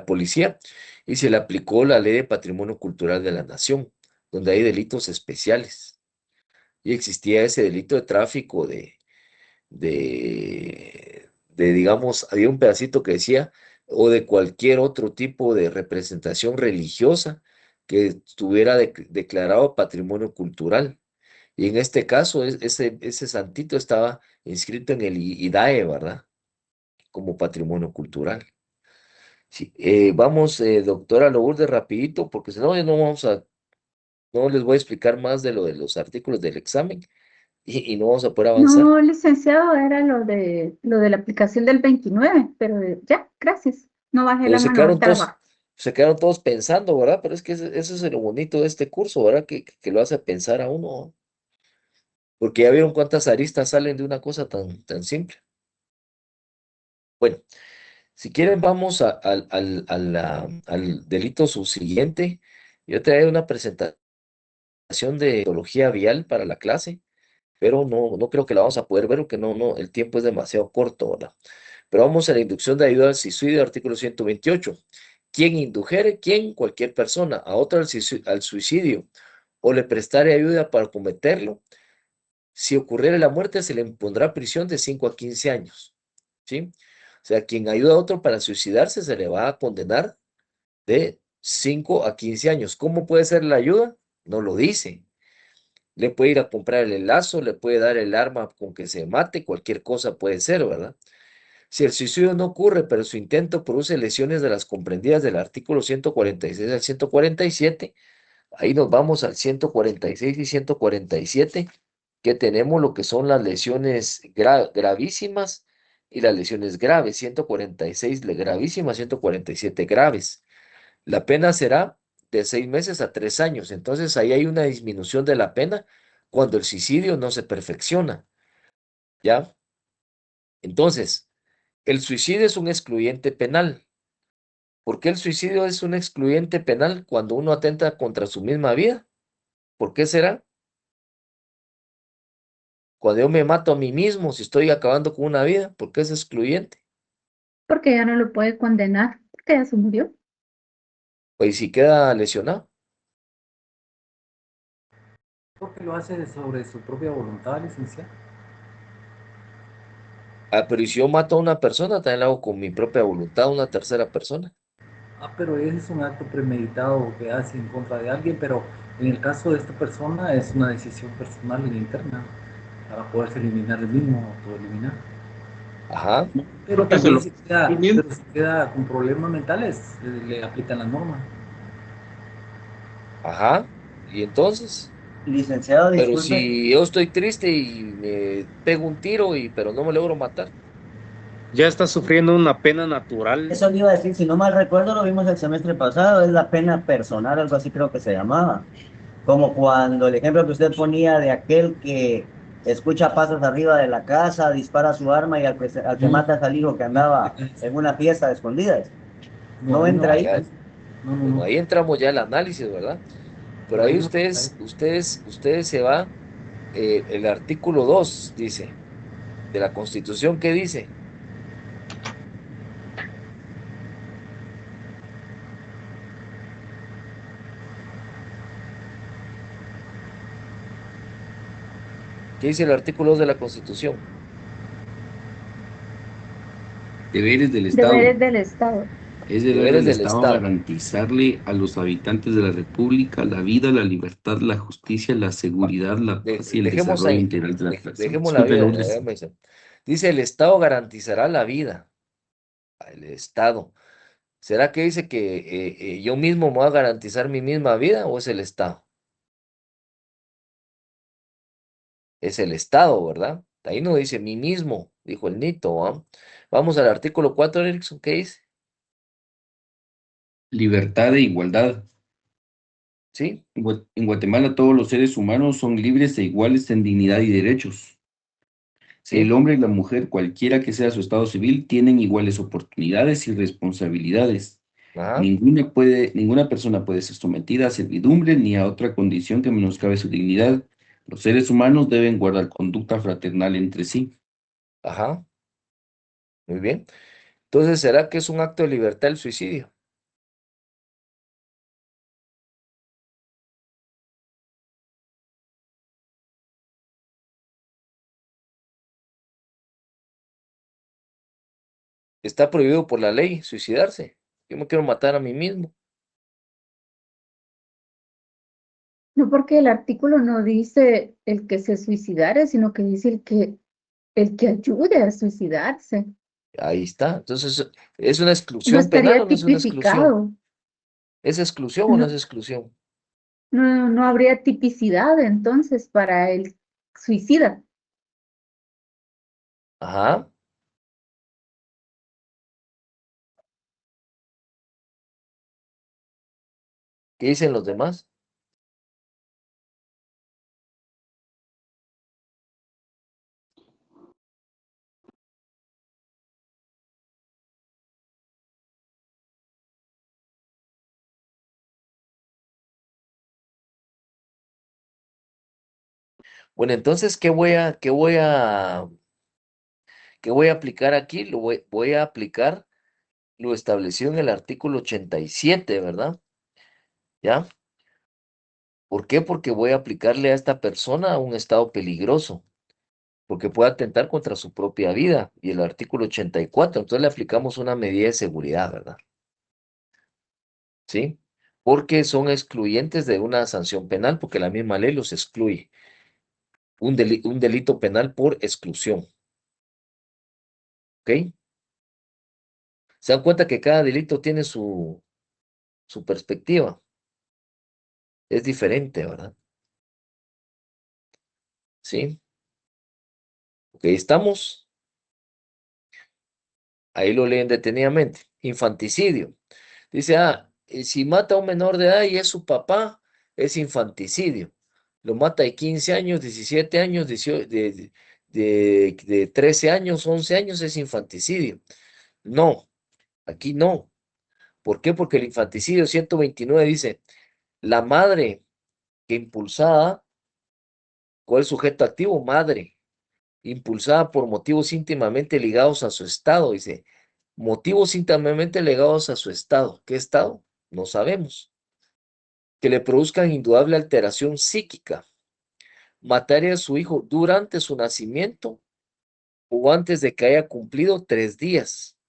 policía, y se le aplicó la ley de patrimonio cultural de la nación, donde hay delitos especiales, y existía ese delito de tráfico digamos, había un pedacito que decía, o de cualquier otro tipo de representación religiosa que estuviera declarado patrimonio cultural. Y en este caso, ese santito estaba inscrito en el IDAE, ¿verdad? Como patrimonio cultural. Sí, vamos, doctora Lourdes, rapidito, porque si no, ya no les voy a explicar más de lo de los artículos del examen y no vamos a poder avanzar. No, licenciado, era lo de la aplicación del 29, pero ya, gracias. No bajé Pero la mano, ahorita la bajo. se quedaron todos pensando, ¿verdad? Pero es que eso es lo bonito de este curso, ¿verdad? Que lo hace pensar a uno, ¿no? Porque ya vieron cuántas aristas salen de una cosa tan simple. Bueno, si quieren vamos al delito subsiguiente. Yo traía una presentación de metodología vial para la clase, pero no creo que la vamos a poder ver porque no, el tiempo es demasiado corto, ¿verdad? Pero vamos a la inducción de ayuda al suicidio, artículo 128. ¿Quién indujere? ¿Quién? Cualquier persona. A otro al suicidio o le prestare ayuda para cometerlo. Si ocurriera la muerte, se le impondrá prisión de 5 a 15 años. ¿Sí? O sea, quien ayuda a otro para suicidarse se le va a condenar de 5 a 15 años. ¿Cómo puede ser la ayuda? No lo dice. Le puede ir a comprar el lazo, le puede dar el arma con que se mate, cualquier cosa puede ser, ¿verdad? Si el suicidio no ocurre, pero su intento produce lesiones de las comprendidas del artículo 146 al 147, ahí nos vamos al 146 y 147, que tenemos lo que son las lesiones gravísimas y las lesiones graves, 146 gravísimas, 147 graves. La pena será de 6 meses a 3 años, entonces ahí hay una disminución de la pena cuando el suicidio no se perfecciona, ¿ya? Entonces, el suicidio es un excluyente penal. ¿Por qué el suicidio es un excluyente penal cuando uno atenta contra su misma vida? ¿Por qué será? Cuando yo me mato a mí mismo, si estoy acabando con una vida, ¿por qué es excluyente? Porque ya no lo puede condenar, porque ya se murió. Pues si queda lesionado. Porque lo hace sobre su propia voluntad, licenciado. Ah, pero ¿y si yo mato a una persona, también lo hago con mi propia voluntad, a una tercera persona? Pero ese es un acto premeditado que hace en contra de alguien, pero en el caso de esta persona es una decisión personal e interna para poderse eliminar el mismo, autoeliminar. Ajá, Pero también si queda con problemas mentales, le aplican la norma. ajá. ¿Y entonces? Licenciado, Pero disculpe. si yo estoy triste y me pego un tiro, pero no me logro matar. Ya está sufriendo una pena natural. Eso le iba a decir, si no mal recuerdo, lo vimos el semestre pasado, es la pena personal, algo así creo que se llamaba. Como cuando el ejemplo que usted ponía de aquel que escucha pasos arriba de la casa, dispara su arma y al que mata es al hijo que andaba en una fiesta de escondidas. No, No ahí no. entra Ah, ahí. ya. No, Bueno, ahí entramos ya al análisis, ¿verdad? Pero ahí ahí no. ustedes se van, el artículo 2 dice, de la Constitución, ¿qué dice? ¿Qué dice el artículo 2 de la Constitución? Deberes del Estado. Deberes del Estado. Es deber Deberes del del Estado Estado. garantizarle a los habitantes de la República la vida, la libertad, la justicia, la seguridad, la paz y el Dejemos desarrollo ahí, integral de las personas. dejemos la Disculpe, vida. Lourdes. Dice, el Estado garantizará la vida. El Estado. ¿Será que dice que yo mismo me voy a garantizar mi misma vida o es el Estado? Es el Estado, ¿verdad? Ahí no dice mí mismo, dijo el Nito, ¿va? Vamos al artículo 4, Erickson, ¿qué dice? Libertad e igualdad. ¿Sí? En Guatemala todos los seres humanos son libres e iguales en dignidad y derechos. ¿Sí? El hombre y la mujer, cualquiera que sea su estado civil, tienen iguales oportunidades y responsabilidades. Ajá. Ninguna persona puede ser sometida a servidumbre ni a otra condición que menoscabe su dignidad. Los seres humanos deben guardar conducta fraternal entre sí. Ajá. Muy bien. Entonces, ¿será que es un acto de libertad el suicidio? Está prohibido por la ley suicidarse. Yo me quiero matar a mí mismo. No porque el artículo no dice el que se suicidare, sino que dice el que ayude a suicidarse. Ahí está. Entonces, ¿es una No exclusión penal o estaría no es una exclusión? tipificado. ¿Es exclusión o no es No, exclusión? no habría tipicidad entonces para el suicida. Ajá. ¿Qué dicen los demás? Bueno, entonces, qué voy a aplicar aquí? Voy a aplicar lo establecido en el artículo 87, ¿verdad? ¿Ya? ¿Por qué? Porque voy a aplicarle a esta persona un estado peligroso, porque puede atentar contra su propia vida, y el artículo 84, entonces le aplicamos una medida de seguridad, ¿verdad? ¿Sí? Porque son excluyentes de una sanción penal, porque la misma ley los excluye. Un delito penal por exclusión, ¿ok? Se dan cuenta que cada delito tiene su perspectiva, es diferente, ¿verdad? ¿Sí? Ok, estamos. Ahí lo leen detenidamente. Infanticidio. Dice, si mata a un menor de edad y es su papá, es infanticidio. Lo mata de 15 años, 17 años, 18, de 13 años, 11 años, es infanticidio. No, aquí no. ¿Por qué? Porque el infanticidio 129 dice, la madre que impulsada, ¿cuál es el sujeto activo? Madre, impulsada por motivos íntimamente ligados a su estado, dice, motivos íntimamente ligados a su estado. ¿Qué estado? No sabemos. Que le produzcan indudable alteración psíquica. Matar a su hijo durante su nacimiento o antes de que haya cumplido 3 días,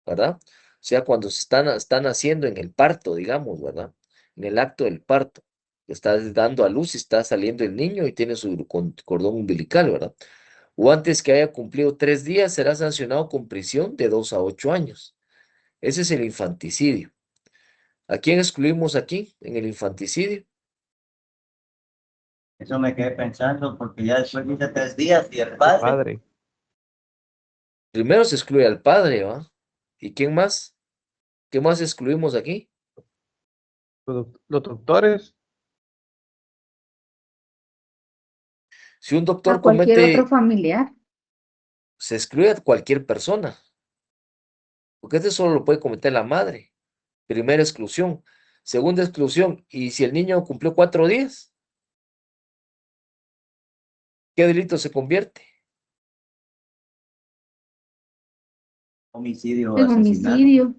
¿verdad? O sea, cuando están haciendo en el parto, digamos, ¿verdad? En el acto del parto. Está dando a luz y está saliendo el niño y tiene su cordón umbilical, ¿verdad? O antes que haya cumplido 3 días, será sancionado con prisión de 2 a 8 años. Ese es el infanticidio. ¿A quién excluimos aquí en el infanticidio? Eso me quedé pensando porque ya después dice 3 días y el El padre. padre. Primero se excluye al padre, ¿va? ¿Y quién más? ¿Qué más excluimos aquí? Los doctores. Si un A doctor cualquier otro comete, familiar. se excluye a cualquier persona, porque este solo lo puede cometer la madre. Primera exclusión. Segunda exclusión, y si el niño cumplió 4 días, ¿qué delito se convierte? Homicidio o En asesinato. homicidio.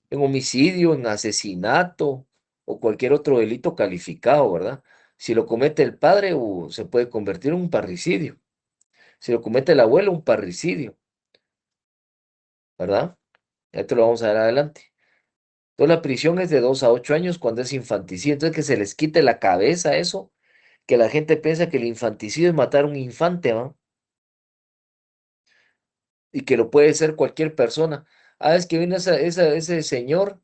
En homicidio, en asesinato o cualquier otro delito calificado, ¿verdad? Si lo comete el padre, se puede convertir en un parricidio. Si lo comete el abuelo, un parricidio, ¿verdad? Esto lo vamos a ver adelante. Entonces la prisión es de 2 a 8 años cuando es infanticidio. Entonces que se les quite la cabeza eso, que la gente piensa que el infanticidio es matar a un infante, ¿va? Y que lo puede ser cualquier persona. Ah, es que vino ese señor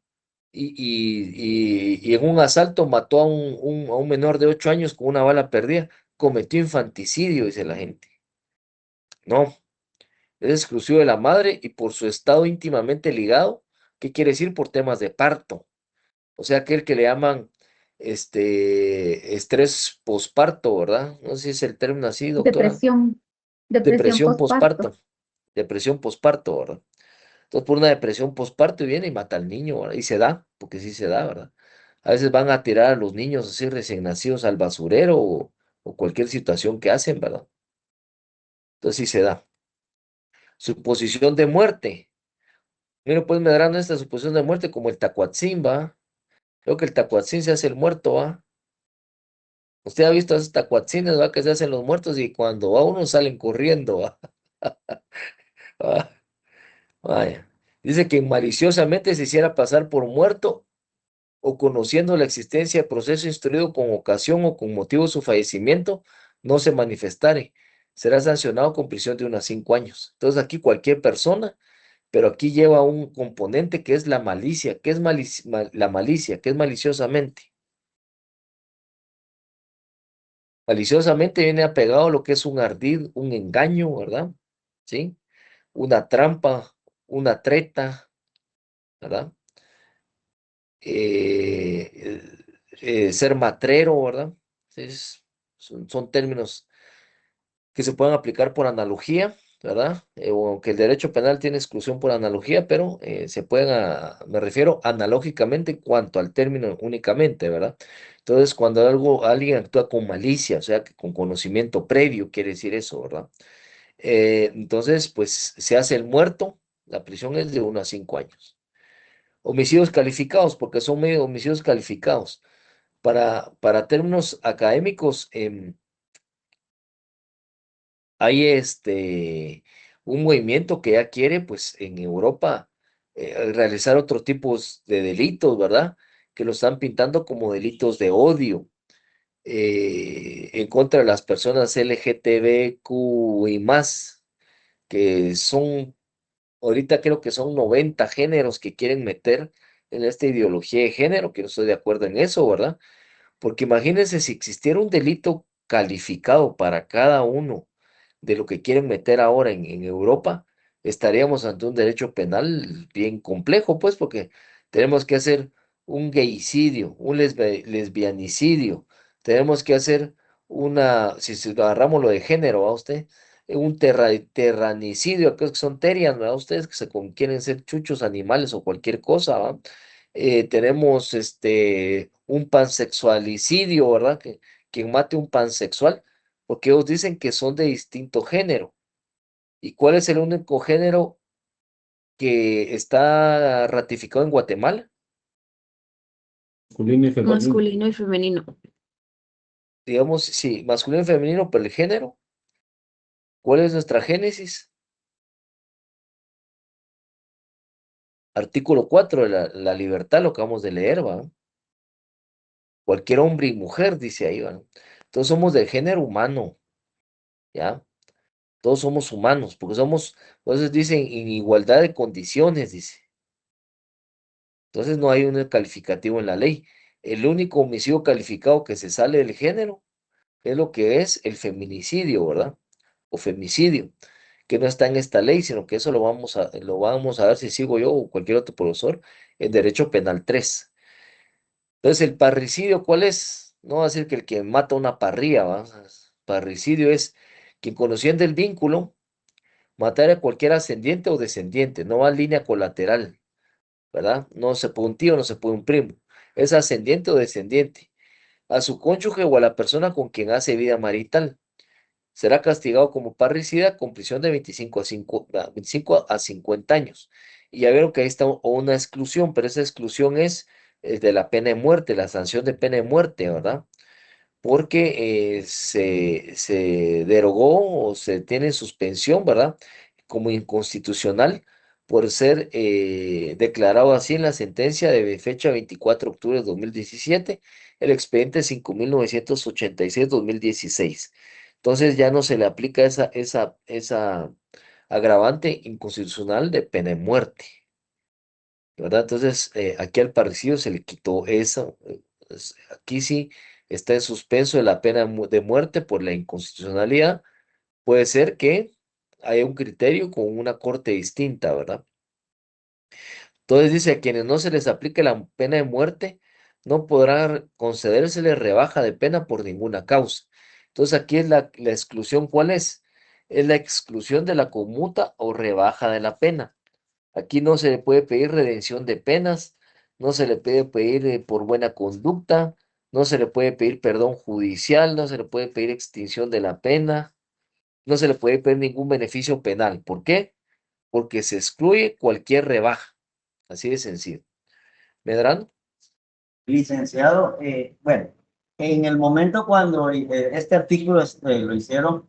y en un asalto mató a un menor de 8 años con una bala perdida. Cometió infanticidio, dice la gente. No, es exclusivo de la madre y por su estado íntimamente ligado. ¿Qué quiere decir? Por temas de parto. O sea, aquel que le llaman estrés posparto, ¿verdad? No sé si es el término así, doctora. Depresión. Depresión Depresión postparto. posparto. Depresión posparto, ¿verdad? Entonces, por una depresión posparto y viene y mata al niño, ¿verdad? Y se da, porque sí se da, ¿verdad? A veces van a tirar a los niños así recién nacidos al basurero o cualquier situación que hacen, ¿verdad? Entonces sí se da. Suposición de muerte. Mira, pues me darán esta suposición de muerte como el tacuatzín, ¿va? Creo que el tacuatzín se hace el muerto, ¿va? Usted ha visto esos tacuatzines, ¿va? Que se hacen los muertos y cuando va uno salen corriendo, ¿va? Ah, vaya. Dice que maliciosamente se hiciera pasar por muerto o conociendo la existencia de proceso instruido con ocasión o con motivo de su fallecimiento, no se manifestare. Será sancionado con prisión de unos 5 años. Entonces aquí cualquier persona, pero aquí lleva un componente que es la malicia. ¿Qué es la malicia? ¿Qué es maliciosamente? Maliciosamente viene apegado a lo que es un ardid, un engaño, ¿verdad? ¿Sí? Una trampa, una treta, ¿verdad? Eh, ser matrero, ¿verdad? Son términos que se pueden aplicar por analogía, ¿verdad? O aunque el derecho penal tiene exclusión por analogía, pero se pueden, me refiero analógicamente en cuanto al término únicamente, ¿verdad? Entonces, cuando alguien actúa con malicia, o sea, que con conocimiento previo, quiere decir eso, ¿verdad? Entonces, pues se hace el muerto, la prisión es de 1 a 5 años. Homicidios calificados, porque son medio homicidios calificados. Para términos académicos, hay un movimiento que ya quiere, pues, en Europa realizar otros tipos de delitos, ¿verdad? Que lo están pintando como delitos de odio en contra de las personas LGTBQ y más, que son, ahorita creo que son 90 géneros que quieren meter en esta ideología de género, que no estoy de acuerdo en eso, ¿verdad? Porque imagínense si existiera un delito calificado para cada uno de lo que quieren meter ahora en Europa, estaríamos ante un derecho penal bien complejo, pues, porque tenemos que hacer un gayicidio, un lesbianicidio, tenemos que hacer si agarramos lo de género, ¿va usted? Un terranicidio, aquellos que son terian, ¿verdad? Ustedes que quieren ser chuchos animales o cualquier cosa, ¿va? Tenemos un pansexualicidio, ¿verdad? Quien mate un pansexual, porque ellos dicen que son de distinto género. ¿Y cuál es el único género que está ratificado en Guatemala? Masculino y femenino. Masculino y femenino. Digamos, sí, masculino y femenino, pero el género, ¿cuál es nuestra génesis? Artículo 4 de la libertad, lo acabamos de leer, ¿va? Cualquier hombre y mujer, dice ahí, ¿va? Entonces somos del género humano, ¿ya? Todos somos humanos, porque somos, entonces dicen, en igualdad de condiciones, dice. Entonces no hay un calificativo en la ley. El único homicidio calificado que se sale del género es lo que es el feminicidio, ¿verdad? O femicidio, que no está en esta ley, sino que eso lo vamos a ver si sigo yo o cualquier otro profesor en Derecho Penal 3. Entonces, el parricidio, ¿cuál es? No va a decir que el que mata una parrilla, ¿va? parricidio es quien conociendo el vínculo matara a cualquier ascendiente o descendiente, no va en línea colateral, ¿verdad? No se puede un tío, no se puede un primo, es ascendiente o descendiente, a su cónyuge o a la persona con quien hace vida marital. Será castigado como parricida con prisión de 25 a 50 años. Y ya vieron que ahí está una exclusión, pero esa exclusión es de la pena de muerte, la sanción de pena de muerte, ¿verdad? Porque se derogó o se tiene en suspensión, ¿verdad? Como inconstitucional por ser declarado así en la sentencia de fecha 24 de octubre de 2017, el expediente 5986-2016. Entonces ya no se le aplica esa agravante inconstitucional de pena de muerte, ¿verdad? Entonces aquí al parecido se le quitó eso. Aquí sí está en suspenso de la pena de muerte por la inconstitucionalidad. Puede ser que haya un criterio con una corte distinta, ¿verdad? Entonces dice, a quienes no se les aplique la pena de muerte, no podrá concedérsele rebaja de pena por ninguna causa. Entonces aquí es la exclusión, ¿cuál es? Es la exclusión de la conmuta o rebaja de la pena. Aquí no se le puede pedir redención de penas, no se le puede pedir por buena conducta, no se le puede pedir perdón judicial, no se le puede pedir extinción de la pena, no se le puede pedir ningún beneficio penal. ¿Por qué? Porque se excluye cualquier rebaja. Así de sencillo. ¿Medrano? Licenciado, bueno, en el momento cuando este artículo lo hicieron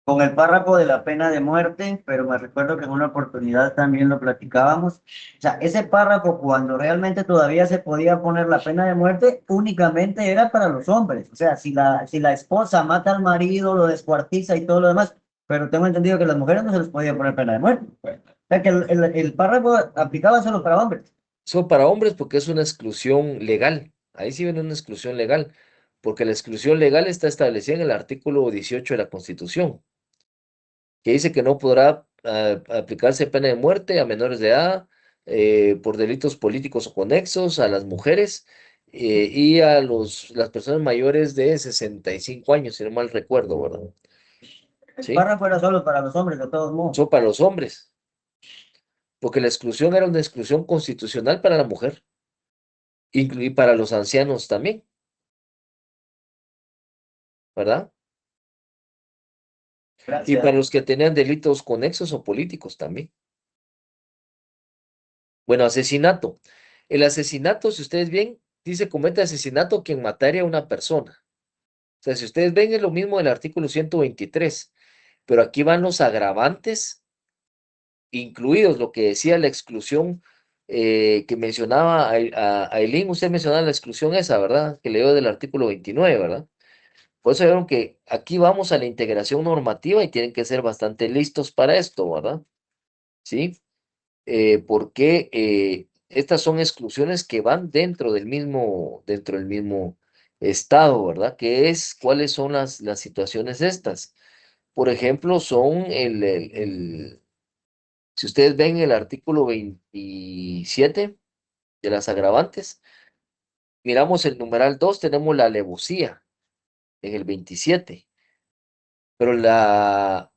con el párrafo de la pena de muerte, pero me recuerdo que en una oportunidad también lo platicábamos. O sea, ese párrafo cuando realmente todavía se podía poner la pena de muerte, únicamente era para los hombres. O sea, si la esposa mata al marido, lo descuartiza y todo lo demás, pero tengo entendido que a las mujeres no se les podía poner pena de muerte. O sea, que el párrafo aplicaba solo para hombres. Son para hombres porque es una exclusión legal. Ahí sí viene una exclusión legal, porque la exclusión legal está establecida en el artículo 18 de la Constitución, que dice que no podrá aplicarse pena de muerte a menores de edad por delitos políticos o conexos, a las mujeres y a las personas mayores de 65 años, si no mal recuerdo, ¿verdad? El ¿Sí? párrafo era solo para los hombres, de todos modos. Son para los hombres, porque la exclusión era una exclusión constitucional para la mujer y para los ancianos también, ¿verdad? Y Gracias. para los que tenían delitos conexos o políticos también. Bueno, asesinato. El asesinato, si ustedes ven, dice comete asesinato quien matare a una persona. O sea, si ustedes ven, es lo mismo del artículo 123, pero aquí van los agravantes incluidos, lo que decía la exclusión que mencionaba Ailín, usted mencionaba la exclusión esa, ¿verdad? Que leo del artículo 29, ¿verdad? Por eso vieron que aquí vamos a la integración normativa y tienen que ser bastante listos para esto, ¿verdad? ¿Sí? Porque estas son exclusiones que van dentro del mismo estado, ¿verdad? ¿Cuáles son las situaciones estas? Por ejemplo, son si ustedes ven el artículo 27 de las agravantes, miramos el numeral 2, tenemos la alevosía en el 27, pero la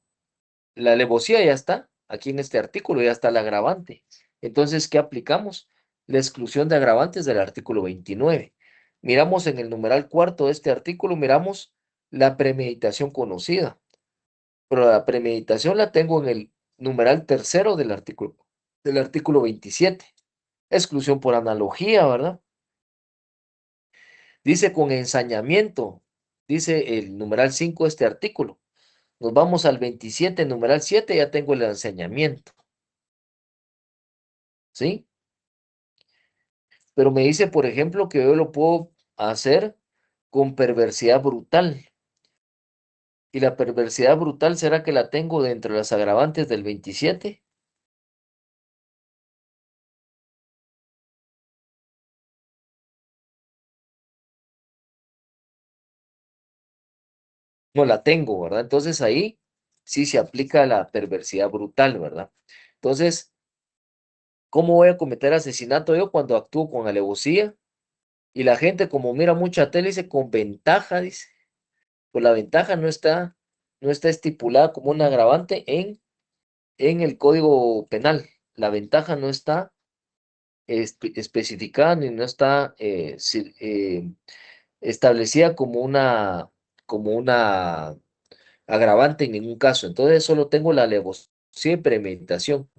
alevosía ya está, aquí en este artículo ya está la agravante. Entonces, ¿qué aplicamos? La exclusión de agravantes del artículo 29. Miramos en el numeral cuarto de este artículo, miramos la premeditación conocida, pero la premeditación la tengo en el numeral tercero del artículo 27. Exclusión por analogía, ¿verdad? Dice con ensañamiento, dice el numeral 5 de este artículo. Nos vamos al 27, numeral 7, ya tengo el ensañamiento. ¿Sí? Pero me dice, por ejemplo, que yo lo puedo hacer con perversidad brutal. ¿Y la perversidad brutal será que la tengo dentro de las agravantes del 27? No la tengo, ¿verdad? Entonces ahí sí se aplica la perversidad brutal, ¿verdad? Entonces, ¿cómo voy a cometer asesinato yo cuando actúo con alevosía? Y la gente, como mira mucha tele, dice con ventaja, dice. Pues la ventaja no está estipulada como un agravante en el Código Penal. La ventaja no está especificada ni no está establecida como una agravante en ningún caso. Entonces solo tengo la alevosía y premeditación.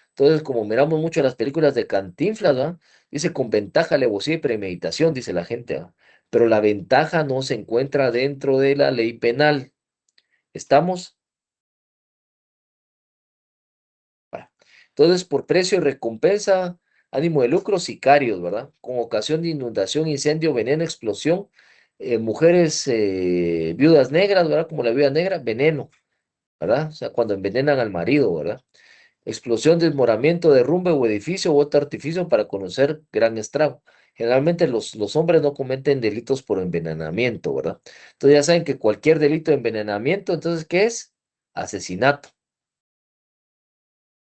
Entonces, como miramos mucho las películas de Cantinflas, ¿va? Dice con ventaja, alevosía y premeditación, dice la gente, ¿va? Pero la ventaja no se encuentra dentro de la ley penal. ¿Estamos? Bueno, entonces, por precio y recompensa, ánimo de lucro, sicarios, ¿verdad? Con ocasión de inundación, incendio, veneno, explosión, mujeres viudas negras, ¿verdad? Como la viuda negra, veneno, ¿verdad? O sea, cuando envenenan al marido, ¿verdad? Explosión, desmoronamiento, derrumbe o edificio u otro artificio para conocer gran estrago. Generalmente los hombres no cometen delitos por envenenamiento, ¿verdad? Entonces ya saben que cualquier delito de envenenamiento, entonces, ¿qué es? Asesinato.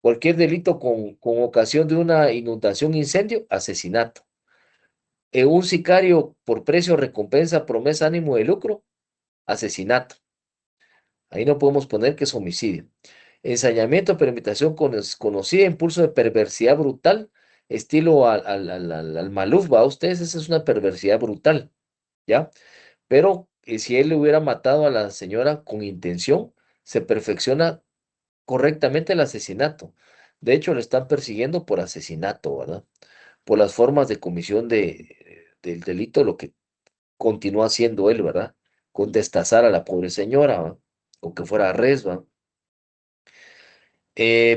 Cualquier delito con ocasión de una inundación, incendio, asesinato. Un sicario por precio, recompensa, promesa, ánimo de lucro, asesinato. Ahí no podemos poner que es homicidio. Ensañamiento, permitación conocida, impulso de perversidad brutal, estilo al Maluf, ¿va? Ustedes, esa es una perversidad brutal, ¿ya? Pero si él le hubiera matado a la señora con intención, se perfecciona correctamente el asesinato. De hecho, le están persiguiendo por asesinato, ¿verdad? Por las formas de comisión del delito, lo que continúa haciendo él, ¿verdad? Con destazar a la pobre señora, ¿va? O que fuera res, ¿va?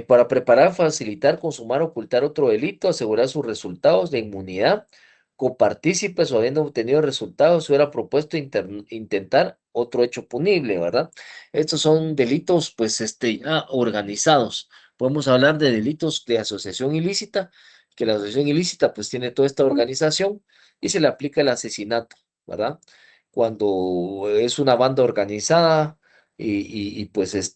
Para preparar, facilitar, consumar, ocultar otro delito, asegurar sus resultados de inmunidad, copartícipes o habiendo obtenido resultados, se hubiera propuesto intentar otro hecho punible, ¿verdad? Estos son delitos, pues, ya organizados. Podemos hablar de delitos de asociación ilícita, que la asociación ilícita, pues, tiene toda esta organización y se le aplica el asesinato, ¿verdad? Cuando es una banda organizada pues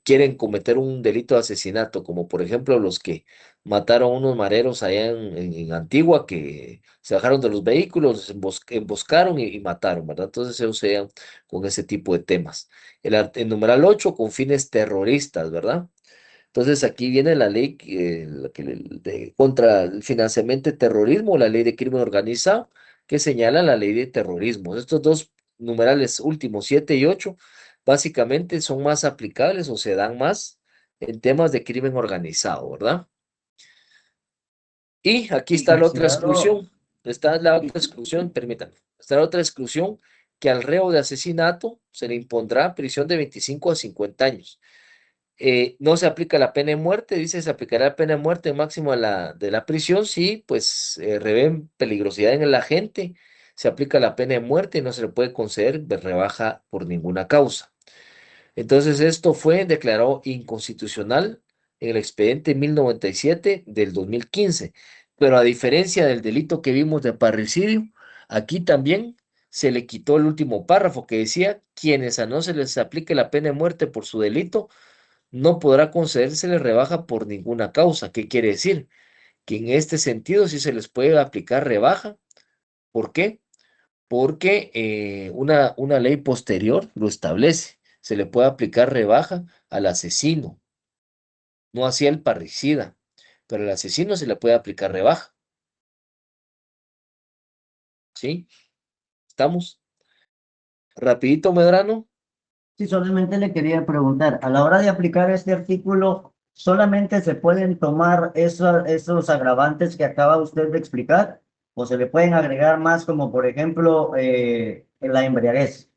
quieren cometer un delito de asesinato, como por ejemplo los que mataron a unos mareros allá en Antigua, que se bajaron de los vehículos, emboscaron y mataron, ¿verdad? Entonces ellos se dan con ese tipo de temas. El numeral 8 con fines terroristas, ¿verdad? Entonces aquí viene la ley contra el financiamiento de terrorismo, la ley de crimen organizado, que señala la ley de terrorismo. Estos dos numerales últimos, 7 y 8, básicamente son más aplicables o se dan más en temas de crimen organizado, ¿verdad? Y aquí está la otra Licenciado, exclusión. Está la otra exclusión, permítanme. Está la otra exclusión que al reo de asesinato se le impondrá prisión de 25 a 50 años. No se aplica la pena de muerte, dice, se aplicará la pena de muerte máximo de la prisión si, pues, revén peligrosidad en el agente, se aplica la pena de muerte y no se le puede conceder de rebaja por ninguna causa. Entonces, esto fue declarado inconstitucional en el expediente 1097 del 2015, pero a diferencia del delito que vimos de parricidio, aquí también se le quitó el último párrafo que decía, quienes a no se les aplique la pena de muerte por su delito, no podrá concedérsele rebaja por ninguna causa. ¿Qué quiere decir? Que en este sentido sí se les puede aplicar rebaja. ¿Por qué? Porque una ley posterior lo establece. Se le puede aplicar rebaja al asesino, no así al parricida, pero al asesino se le puede aplicar rebaja. ¿Sí? ¿Estamos? Rapidito, Medrano. sí, solamente le quería preguntar, a la hora de aplicar este artículo, ¿solamente se pueden tomar esos agravantes que acaba usted de explicar? ¿O se le pueden agregar más, como por ejemplo la embriaguez?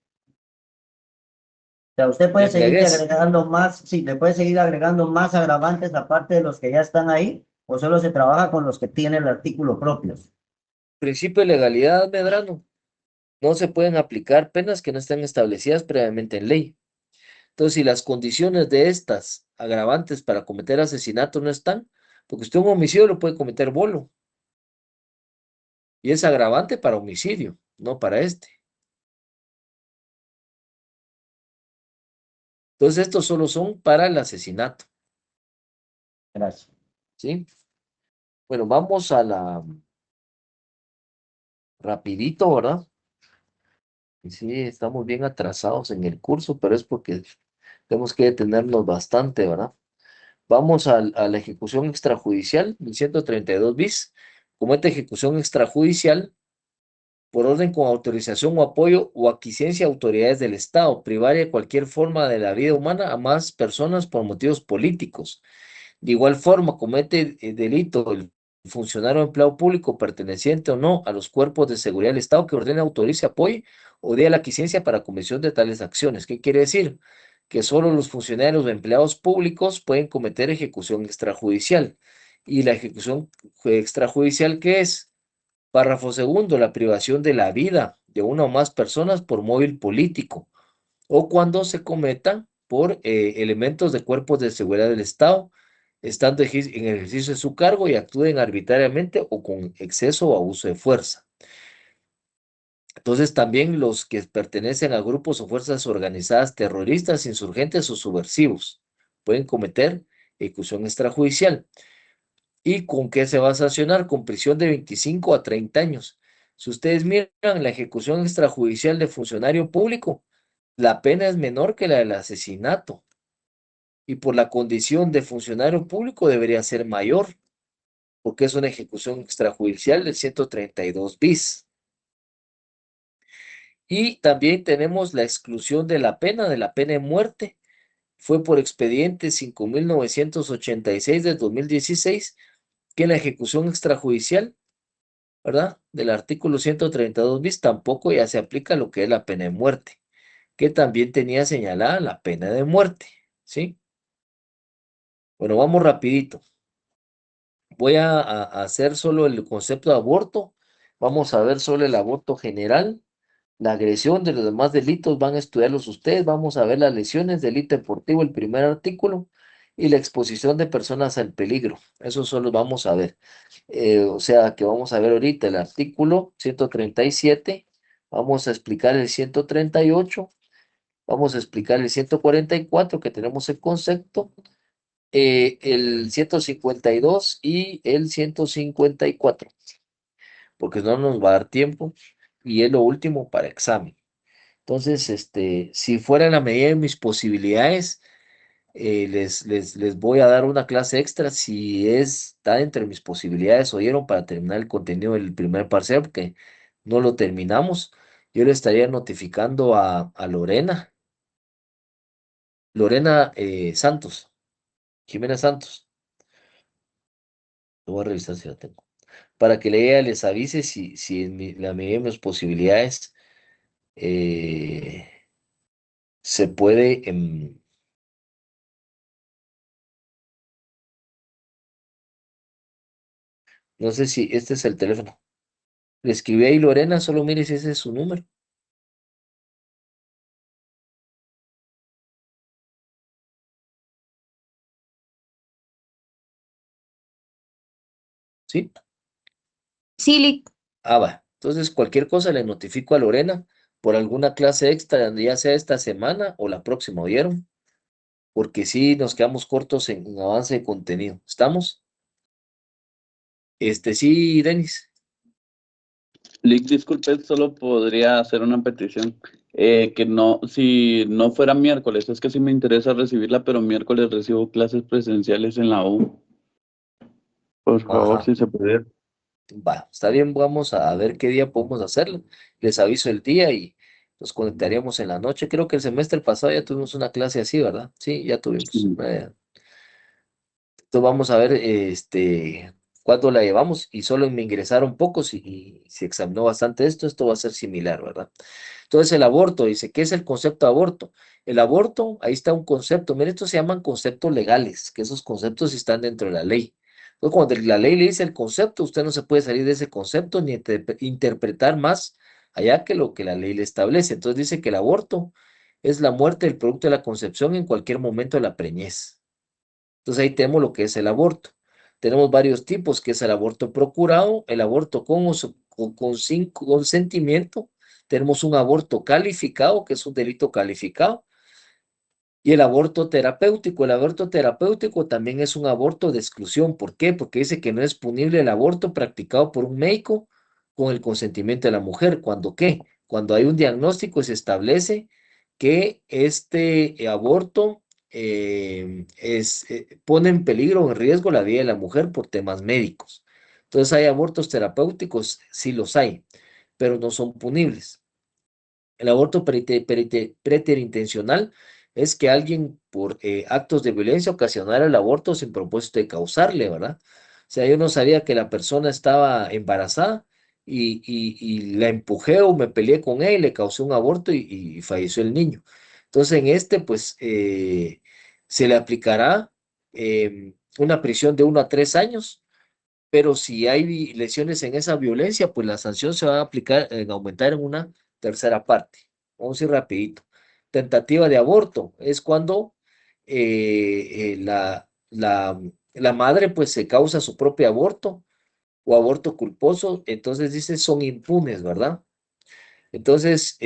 O sea, usted La puede seguir embriaguez. agregando más, sí, le puede seguir agregando más agravantes aparte de los que ya están ahí, o solo se trabaja con los que tiene el artículo propios. Principio de legalidad, Medrano. No se pueden aplicar penas que no estén establecidas previamente en ley. Entonces, si las condiciones de estas agravantes para cometer asesinato no están, porque usted un homicidio lo puede cometer bolo, y es agravante para homicidio, no para este. Entonces, estos solo son para el asesinato, Gracias. ¿sí? Bueno, vamos a la rapidito, ¿verdad? Y sí, estamos bien atrasados en el curso, pero es porque tenemos que detenernos bastante, ¿verdad? Vamos a la ejecución extrajudicial, el 132 bis. Como esta ejecución extrajudicial, por orden con autorización o apoyo o aquiescencia de autoridades del Estado, privar de cualquier forma de la vida humana a más personas por motivos políticos. De igual forma, comete delito el funcionario o empleado público perteneciente o no a los cuerpos de seguridad del Estado que ordene, autorice, apoye o dé la aquiescencia para comisión de tales acciones. ¿Qué quiere decir? Que solo los funcionarios o empleados públicos pueden cometer ejecución extrajudicial. ¿Y la ejecución extrajudicial qué es? Párrafo segundo, la privación de la vida de una o más personas por móvil político o cuando se cometa por elementos de cuerpos de seguridad del Estado, estando en ejercicio de su cargo y actúen arbitrariamente o con exceso o abuso de fuerza. Entonces también los que pertenecen a grupos o fuerzas organizadas terroristas, insurgentes o subversivos pueden cometer ejecución extrajudicial. ¿Y con qué se va a sancionar? Con prisión de 25 a 30 años. Si ustedes miran la ejecución extrajudicial de funcionario público, la pena es menor que la del asesinato. Y por la condición de funcionario público debería ser mayor, porque es una ejecución extrajudicial del 132 bis. Y también tenemos la exclusión de la pena de muerte. Fue por expediente 5986 del 2016 que la ejecución extrajudicial, ¿verdad? Del artículo 132 bis tampoco ya se aplica lo que es la pena de muerte, que también tenía señalada la pena de muerte, ¿sí? Bueno, vamos rapidito. Voy a hacer solo el concepto de aborto. Vamos a ver solo el aborto general. La agresión de los demás delitos van a estudiarlos ustedes. Vamos a ver las lesiones, delito deportivo, el primer artículo, y la exposición de personas al peligro. Eso solo vamos a ver. O sea que vamos a ver ahorita el artículo 137. Vamos a explicar el 138. Vamos a explicar el 144 que tenemos el concepto, el 152 y el 154, porque no nos va a dar tiempo y es lo último para examen. Entonces, si fuera en la medida de mis posibilidades, les voy a dar una clase extra si está entre mis posibilidades, oyeron, para terminar el contenido del primer parcial, porque no lo terminamos. Yo le estaría notificando a Lorena Santos, Jimena Santos. Lo voy a revisar si la tengo. Para que ella les avise si en la medida de mis posibilidades eh, se puede. No sé si este es el teléfono. Le escribí ahí Lorena, solo mire si ese es su número. ¿Sí? Sí, Va. Entonces, cualquier cosa le notifico a Lorena por alguna clase extra, ya sea esta semana o la próxima, ¿oyeron? Porque sí nos quedamos cortos en avance de contenido. ¿Estamos? Sí, Denis. Lick, disculpe, solo podría hacer una petición. Que no, si no fuera miércoles, es que sí me interesa recibirla, pero miércoles recibo clases presenciales en la U. Por favor, Ajá. si se puede. Va, está bien, vamos a ver qué día podemos hacerlo. Les aviso el día y nos conectaríamos en la noche. Creo que el semestre pasado ya tuvimos una clase así, ¿verdad? Sí, ya tuvimos. Entonces vamos a ver cuándo la llevamos y solo me ingresaron pocos y se examinó bastante esto va a ser similar, ¿verdad? Entonces el aborto, dice, ¿qué es el concepto de aborto? El aborto, ahí está un concepto, mire, estos se llaman conceptos legales, que esos conceptos están dentro de la ley. Entonces cuando la ley le dice el concepto, usted no se puede salir de ese concepto ni interpretar más allá que lo que la ley le establece. Entonces dice que el aborto es la muerte del producto de la concepción en cualquier momento de la preñez. Entonces ahí tenemos lo que es el aborto. Tenemos varios tipos, que es el aborto procurado, el aborto sin consentimiento, tenemos un aborto calificado, que es un delito calificado, y el aborto terapéutico. El aborto terapéutico también es un aborto de exclusión. ¿Por qué? Porque dice que no es punible el aborto practicado por un médico con el consentimiento de la mujer. ¿Cuándo qué? Cuando hay un diagnóstico se establece que este aborto pone en peligro, en riesgo la vida de la mujer por temas médicos. Entonces hay abortos terapéuticos, sí los hay, pero no son punibles. El aborto preterintencional es que alguien por actos de violencia ocasionara el aborto sin propósito de causarle, ¿verdad? O sea, yo no sabía que la persona estaba embarazada y la empujé o me peleé con él, le causé un aborto y falleció el niño. Entonces, en este, pues, se le aplicará una prisión de 1 a 3 años, pero si hay lesiones en esa violencia, pues la sanción se va a aplicar, aumentar en una tercera parte. Vamos a ir rapidito. Tentativa de aborto es cuando la madre pues se causa su propio aborto o aborto culposo, entonces dice son impunes, ¿verdad? Entonces,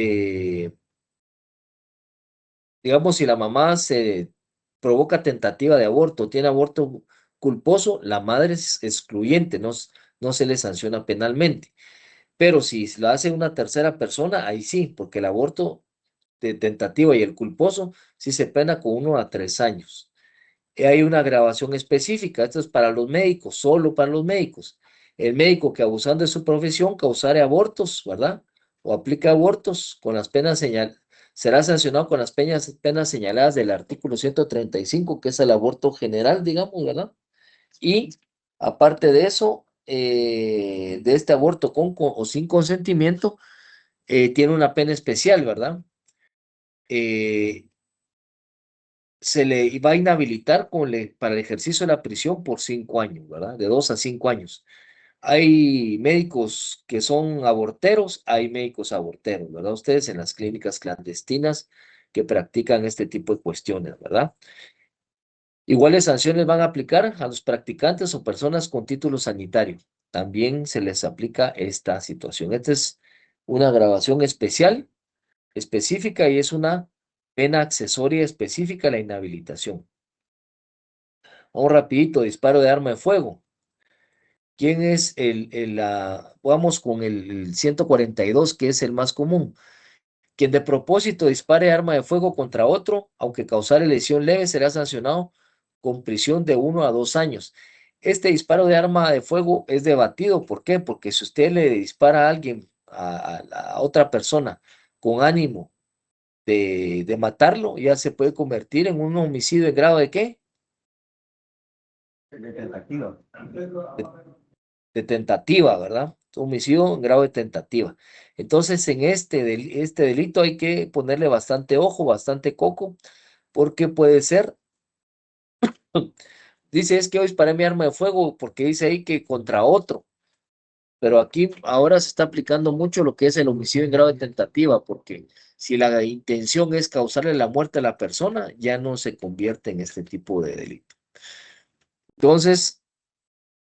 digamos, si la mamá se provoca tentativa de aborto, tiene aborto culposo, la madre es excluyente, no se le sanciona penalmente. Pero si lo hace una tercera persona, ahí sí, porque el aborto de tentativa y el culposo sí se pena con 1 a 3 años. Y hay una grabación específica, esto es para los médicos, solo para los médicos. El médico que abusando de su profesión causare abortos, ¿verdad? O aplica abortos con las penas señaladas, será sancionado con las penas señaladas del artículo 135, que es el aborto general, digamos, ¿verdad? Y aparte de eso, de este aborto con o sin consentimiento, tiene una pena especial, ¿verdad? Se le va a inhabilitar para el ejercicio de la prisión por 5 años, ¿verdad? De 2 a 5 años. Hay médicos que son aborteros, hay médicos aborteros, ¿verdad? Ustedes en las clínicas clandestinas que practican este tipo de cuestiones, ¿verdad? Iguales sanciones van a aplicar a los practicantes o personas con título sanitario. También se les aplica esta situación. Esta es una grabación especial, específica, y es una pena accesoria específica a la inhabilitación. Vamos rapidito, disparo de arma de fuego. ¿Quién es vamos con el 142, que es el más común? Quien de propósito dispare arma de fuego contra otro, aunque causare lesión leve, será sancionado con prisión de 1 a 2 años. Este disparo de arma de fuego es debatido. ¿Por qué? Porque si usted le dispara a alguien, a otra persona, con ánimo de matarlo, ya se puede convertir en un homicidio en grado de ¿qué? De tentativa. De tentativa, ¿verdad? Homicidio en grado de tentativa. Entonces, en este delito hay que ponerle bastante ojo, bastante coco, porque puede ser, dice, es que hoy disparé mi arma de fuego, porque dice ahí que contra otro, pero aquí ahora se está aplicando mucho lo que es el homicidio en grado de tentativa, porque si la intención es causarle la muerte a la persona, ya no se convierte en este tipo de delito. Entonces,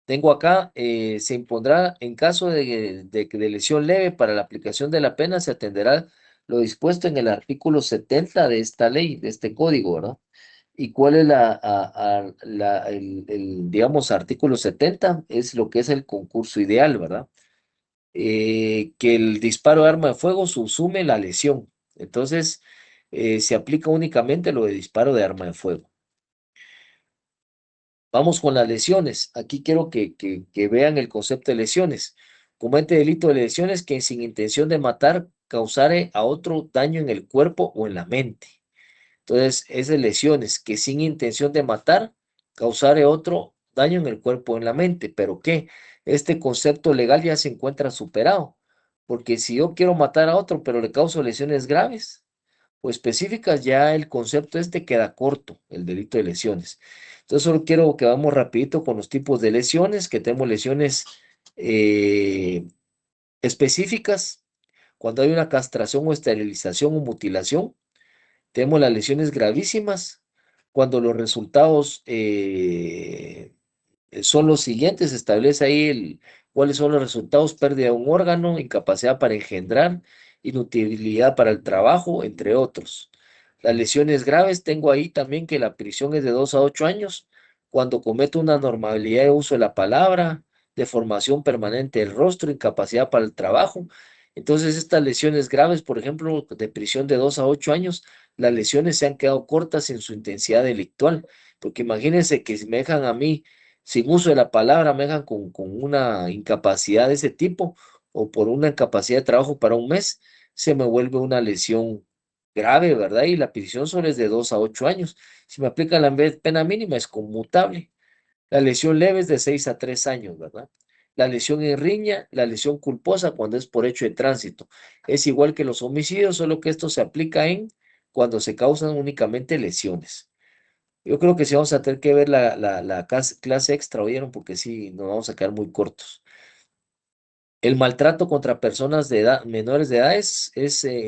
tengo acá, se impondrá en caso de lesión leve para la aplicación de la pena, se atenderá lo dispuesto en el artículo 70 de esta ley, de este código, ¿verdad? ¿Y cuál es digamos, artículo 70? Es lo que es el concurso ideal, ¿verdad? Que el disparo de arma de fuego subsume la lesión. Entonces, se aplica únicamente lo de disparo de arma de fuego. Vamos con las lesiones. Aquí quiero que vean el concepto de lesiones. Comete delito de lesiones que sin intención de matar causare a otro daño en el cuerpo o en la mente. Entonces, esas lesiones que sin intención de matar causare otro daño en el cuerpo o en la mente. ¿Pero qué? Este concepto legal ya se encuentra superado. Porque si yo quiero matar a otro, pero le causo lesiones graves o específicas, ya el concepto este queda corto, el delito de lesiones. Entonces solo quiero que vamos rapidito con los tipos de lesiones, que tenemos lesiones específicas, cuando hay una castración o esterilización o mutilación. Tenemos las lesiones gravísimas, cuando los resultados son los siguientes, establece ahí cuáles son los resultados: pérdida de un órgano, incapacidad para engendrar, inutilidad para el trabajo, entre otros. Las lesiones graves, tengo ahí también que la prisión es de 2 a 8 años, cuando comete una anormalidad de uso de la palabra, deformación permanente del rostro, incapacidad para el trabajo, Entonces, estas lesiones graves, por ejemplo, de prisión de 2 a 8 años, las lesiones se han quedado cortas en su intensidad delictual, porque imagínense que si me dejan a mí, sin uso de la palabra, me dejan con una incapacidad de ese tipo, o por una incapacidad de trabajo para un mes, se me vuelve una lesión grave, ¿verdad? Y la prisión solo es de 2 a 8 años. Si me aplican la pena mínima, es conmutable. La lesión leve es de 6 a 3 años, ¿verdad? La lesión en riña, la lesión culposa cuando es por hecho de tránsito. Es igual que los homicidios, solo que esto se aplica en cuando se causan únicamente lesiones. Yo creo que sí vamos a tener que ver la clase extra, ¿oyeron? Porque sí, nos vamos a quedar muy cortos. El maltrato contra personas de edad, menores de edad es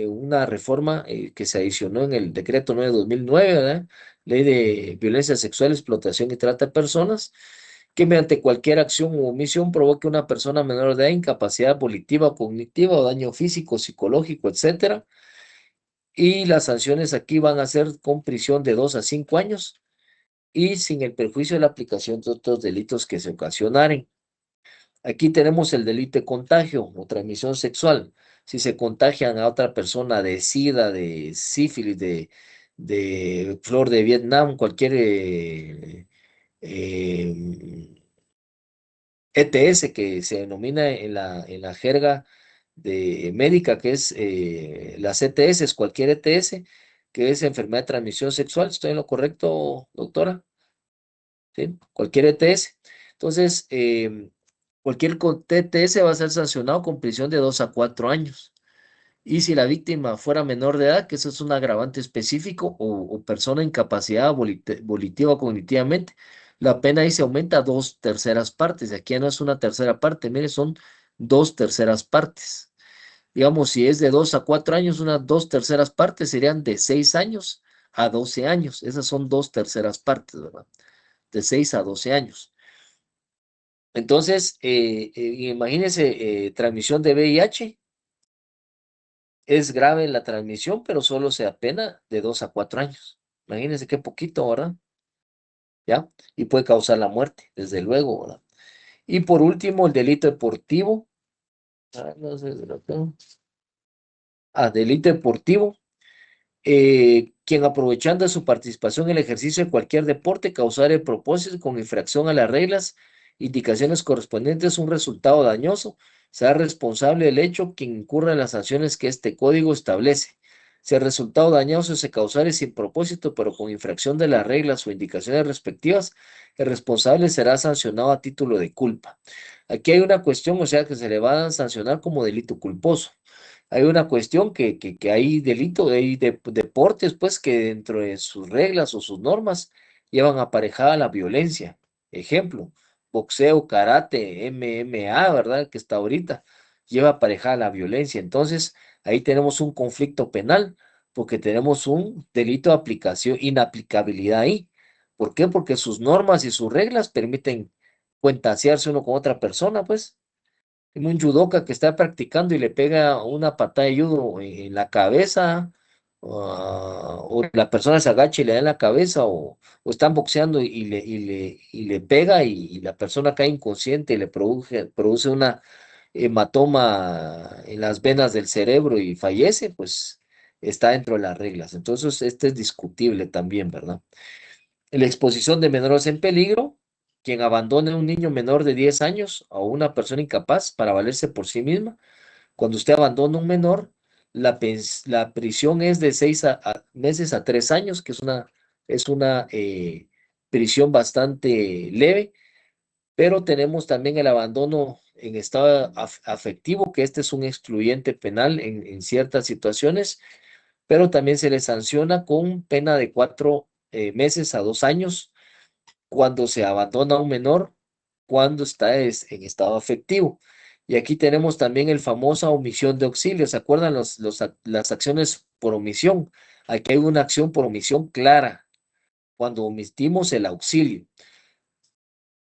una reforma que se adicionó en el decreto 9 de 2009, ¿verdad? Ley de violencia sexual, explotación y trata de personas, que mediante cualquier acción u omisión provoque una persona menor de edad incapacidad volitiva o cognitiva o daño físico, psicológico, etcétera. Y las sanciones aquí van a ser con prisión de 2 a 5 años y sin el perjuicio de la aplicación de otros delitos que se ocasionaren. Aquí tenemos el delito de contagio o transmisión sexual. Si se contagian a otra persona de SIDA, de sífilis, de flor de Vietnam, cualquier ETS que se denomina en la jerga médica, que es las ETS, cualquier ETS, que es enfermedad de transmisión sexual. ¿Estoy en lo correcto, doctora? ¿Sí? Cualquier ETS. Entonces, cualquier ETS va a ser sancionado con prisión de 2 a 4 años. Y si la víctima fuera menor de edad, que eso es un agravante específico, o persona incapacitada volitiva o cognitivamente, la pena ahí se aumenta a 2/3 partes. Aquí ya no es una tercera parte, mire, son 2/3 partes. Digamos, si es de 2 a 4 años, unas 2/3 partes serían de 6 años a 12 años. Esas son 2/3 partes, ¿verdad? De 6 a 12 años. Entonces, imagínense, transmisión de VIH. Es grave la transmisión, pero solo se da pena de 2 a 4 años. Imagínense qué poquito, ¿verdad? ¿Ya? Y puede causar la muerte, desde luego, ¿verdad? Y por último, el delito deportivo. No sé si lo tengo. Delito deportivo. Quien aprovechando su participación en el ejercicio de cualquier deporte causar el propósito con infracción a las reglas, indicaciones correspondientes, un resultado dañoso, será responsable del hecho quien incurra en las sanciones que este código establece. Si el resultado dañoso se causare sin propósito, pero con infracción de las reglas o indicaciones respectivas, el responsable será sancionado a título de culpa. Aquí hay una cuestión, o sea, que se le va a sancionar como delito culposo. Hay una cuestión que hay delito, hay deportes, pues, que dentro de sus reglas o sus normas llevan aparejada la violencia. Ejemplo, boxeo, karate, MMA, ¿verdad? Que está ahorita, lleva aparejada la violencia. Entonces, ahí tenemos un conflicto penal, porque tenemos un delito de aplicación, inaplicabilidad ahí. ¿Por qué? Porque sus normas y sus reglas permiten cuentasearse uno con otra persona, pues. En un judoka que está practicando y le pega una patada de judo en la cabeza, o la persona se agacha y le da en la cabeza, o están boxeando y le pega y la persona cae inconsciente y le produce una hematoma en las venas del cerebro y fallece, pues está dentro de las reglas. Entonces, este es discutible también, ¿verdad? La exposición de menores en peligro. Quien abandone a un niño menor de 10 años o una persona incapaz para valerse por sí misma. Cuando usted abandona un menor, la prisión es de 6 meses a 3 años, que es una prisión bastante leve, pero tenemos también el abandono en estado afectivo, que este es un excluyente penal en ciertas situaciones, pero también se le sanciona con pena de 4 meses a 2 años cuando se abandona a un menor, cuando está en estado afectivo. Y aquí tenemos también el famosa omisión de auxilio. ¿Se acuerdan las acciones por omisión? Aquí hay una acción por omisión clara, cuando omitimos el auxilio.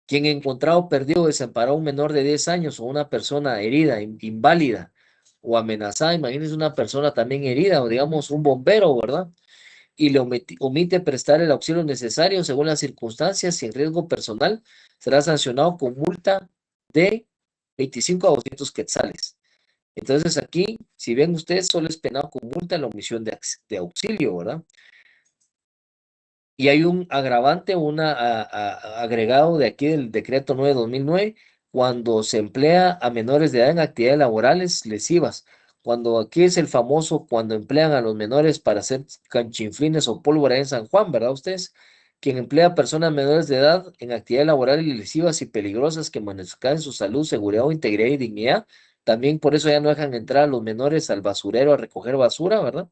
Quien encontrado perdido o desamparado a un menor de 10 años o una persona herida, inválida o amenazada, imagínense una persona también herida, o digamos un bombero, ¿verdad? Y le omite prestar el auxilio necesario según las circunstancias sin riesgo personal, será sancionado con multa de 25 a 200 quetzales. Entonces aquí, si ven ustedes, solo es penado con multa la omisión de auxilio, ¿verdad? Y hay un agravante, agregado de aquí del decreto 9/2009, cuando se emplea a menores de edad en actividades laborales lesivas. Cuando aquí es el famoso, cuando emplean a los menores para hacer canchinflines o pólvora en San Juan, ¿verdad ustedes? Quien emplea a personas menores de edad en actividades laborales lesivas y peligrosas que menoscaben su salud, seguridad o integridad y dignidad. También por eso ya no dejan entrar a los menores al basurero a recoger basura, ¿verdad?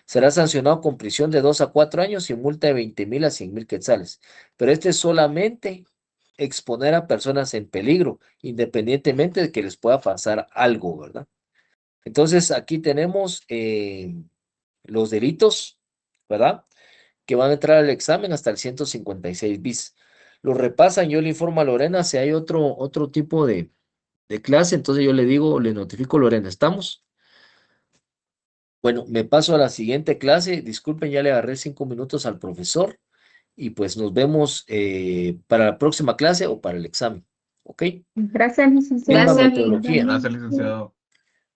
Será sancionado con prisión de 2 a 4 años y multa de 20,000 a 100,000 quetzales. Pero este es solamente exponer a personas en peligro, independientemente de que les pueda pasar algo, ¿verdad? Entonces, aquí tenemos los delitos, ¿verdad? Que van a entrar al examen hasta el 156 bis. Lo repasan, yo le informo a Lorena si hay otro tipo de clase, entonces yo le digo, le notifico a Lorena, ¿estamos? Bueno, me paso a la siguiente clase. Disculpen, ya le agarré 5 minutos al profesor y pues nos vemos para la próxima clase o para el examen. ¿Ok? Gracias, licenciado. Tema Gracias, metodología. Gracias, licenciado.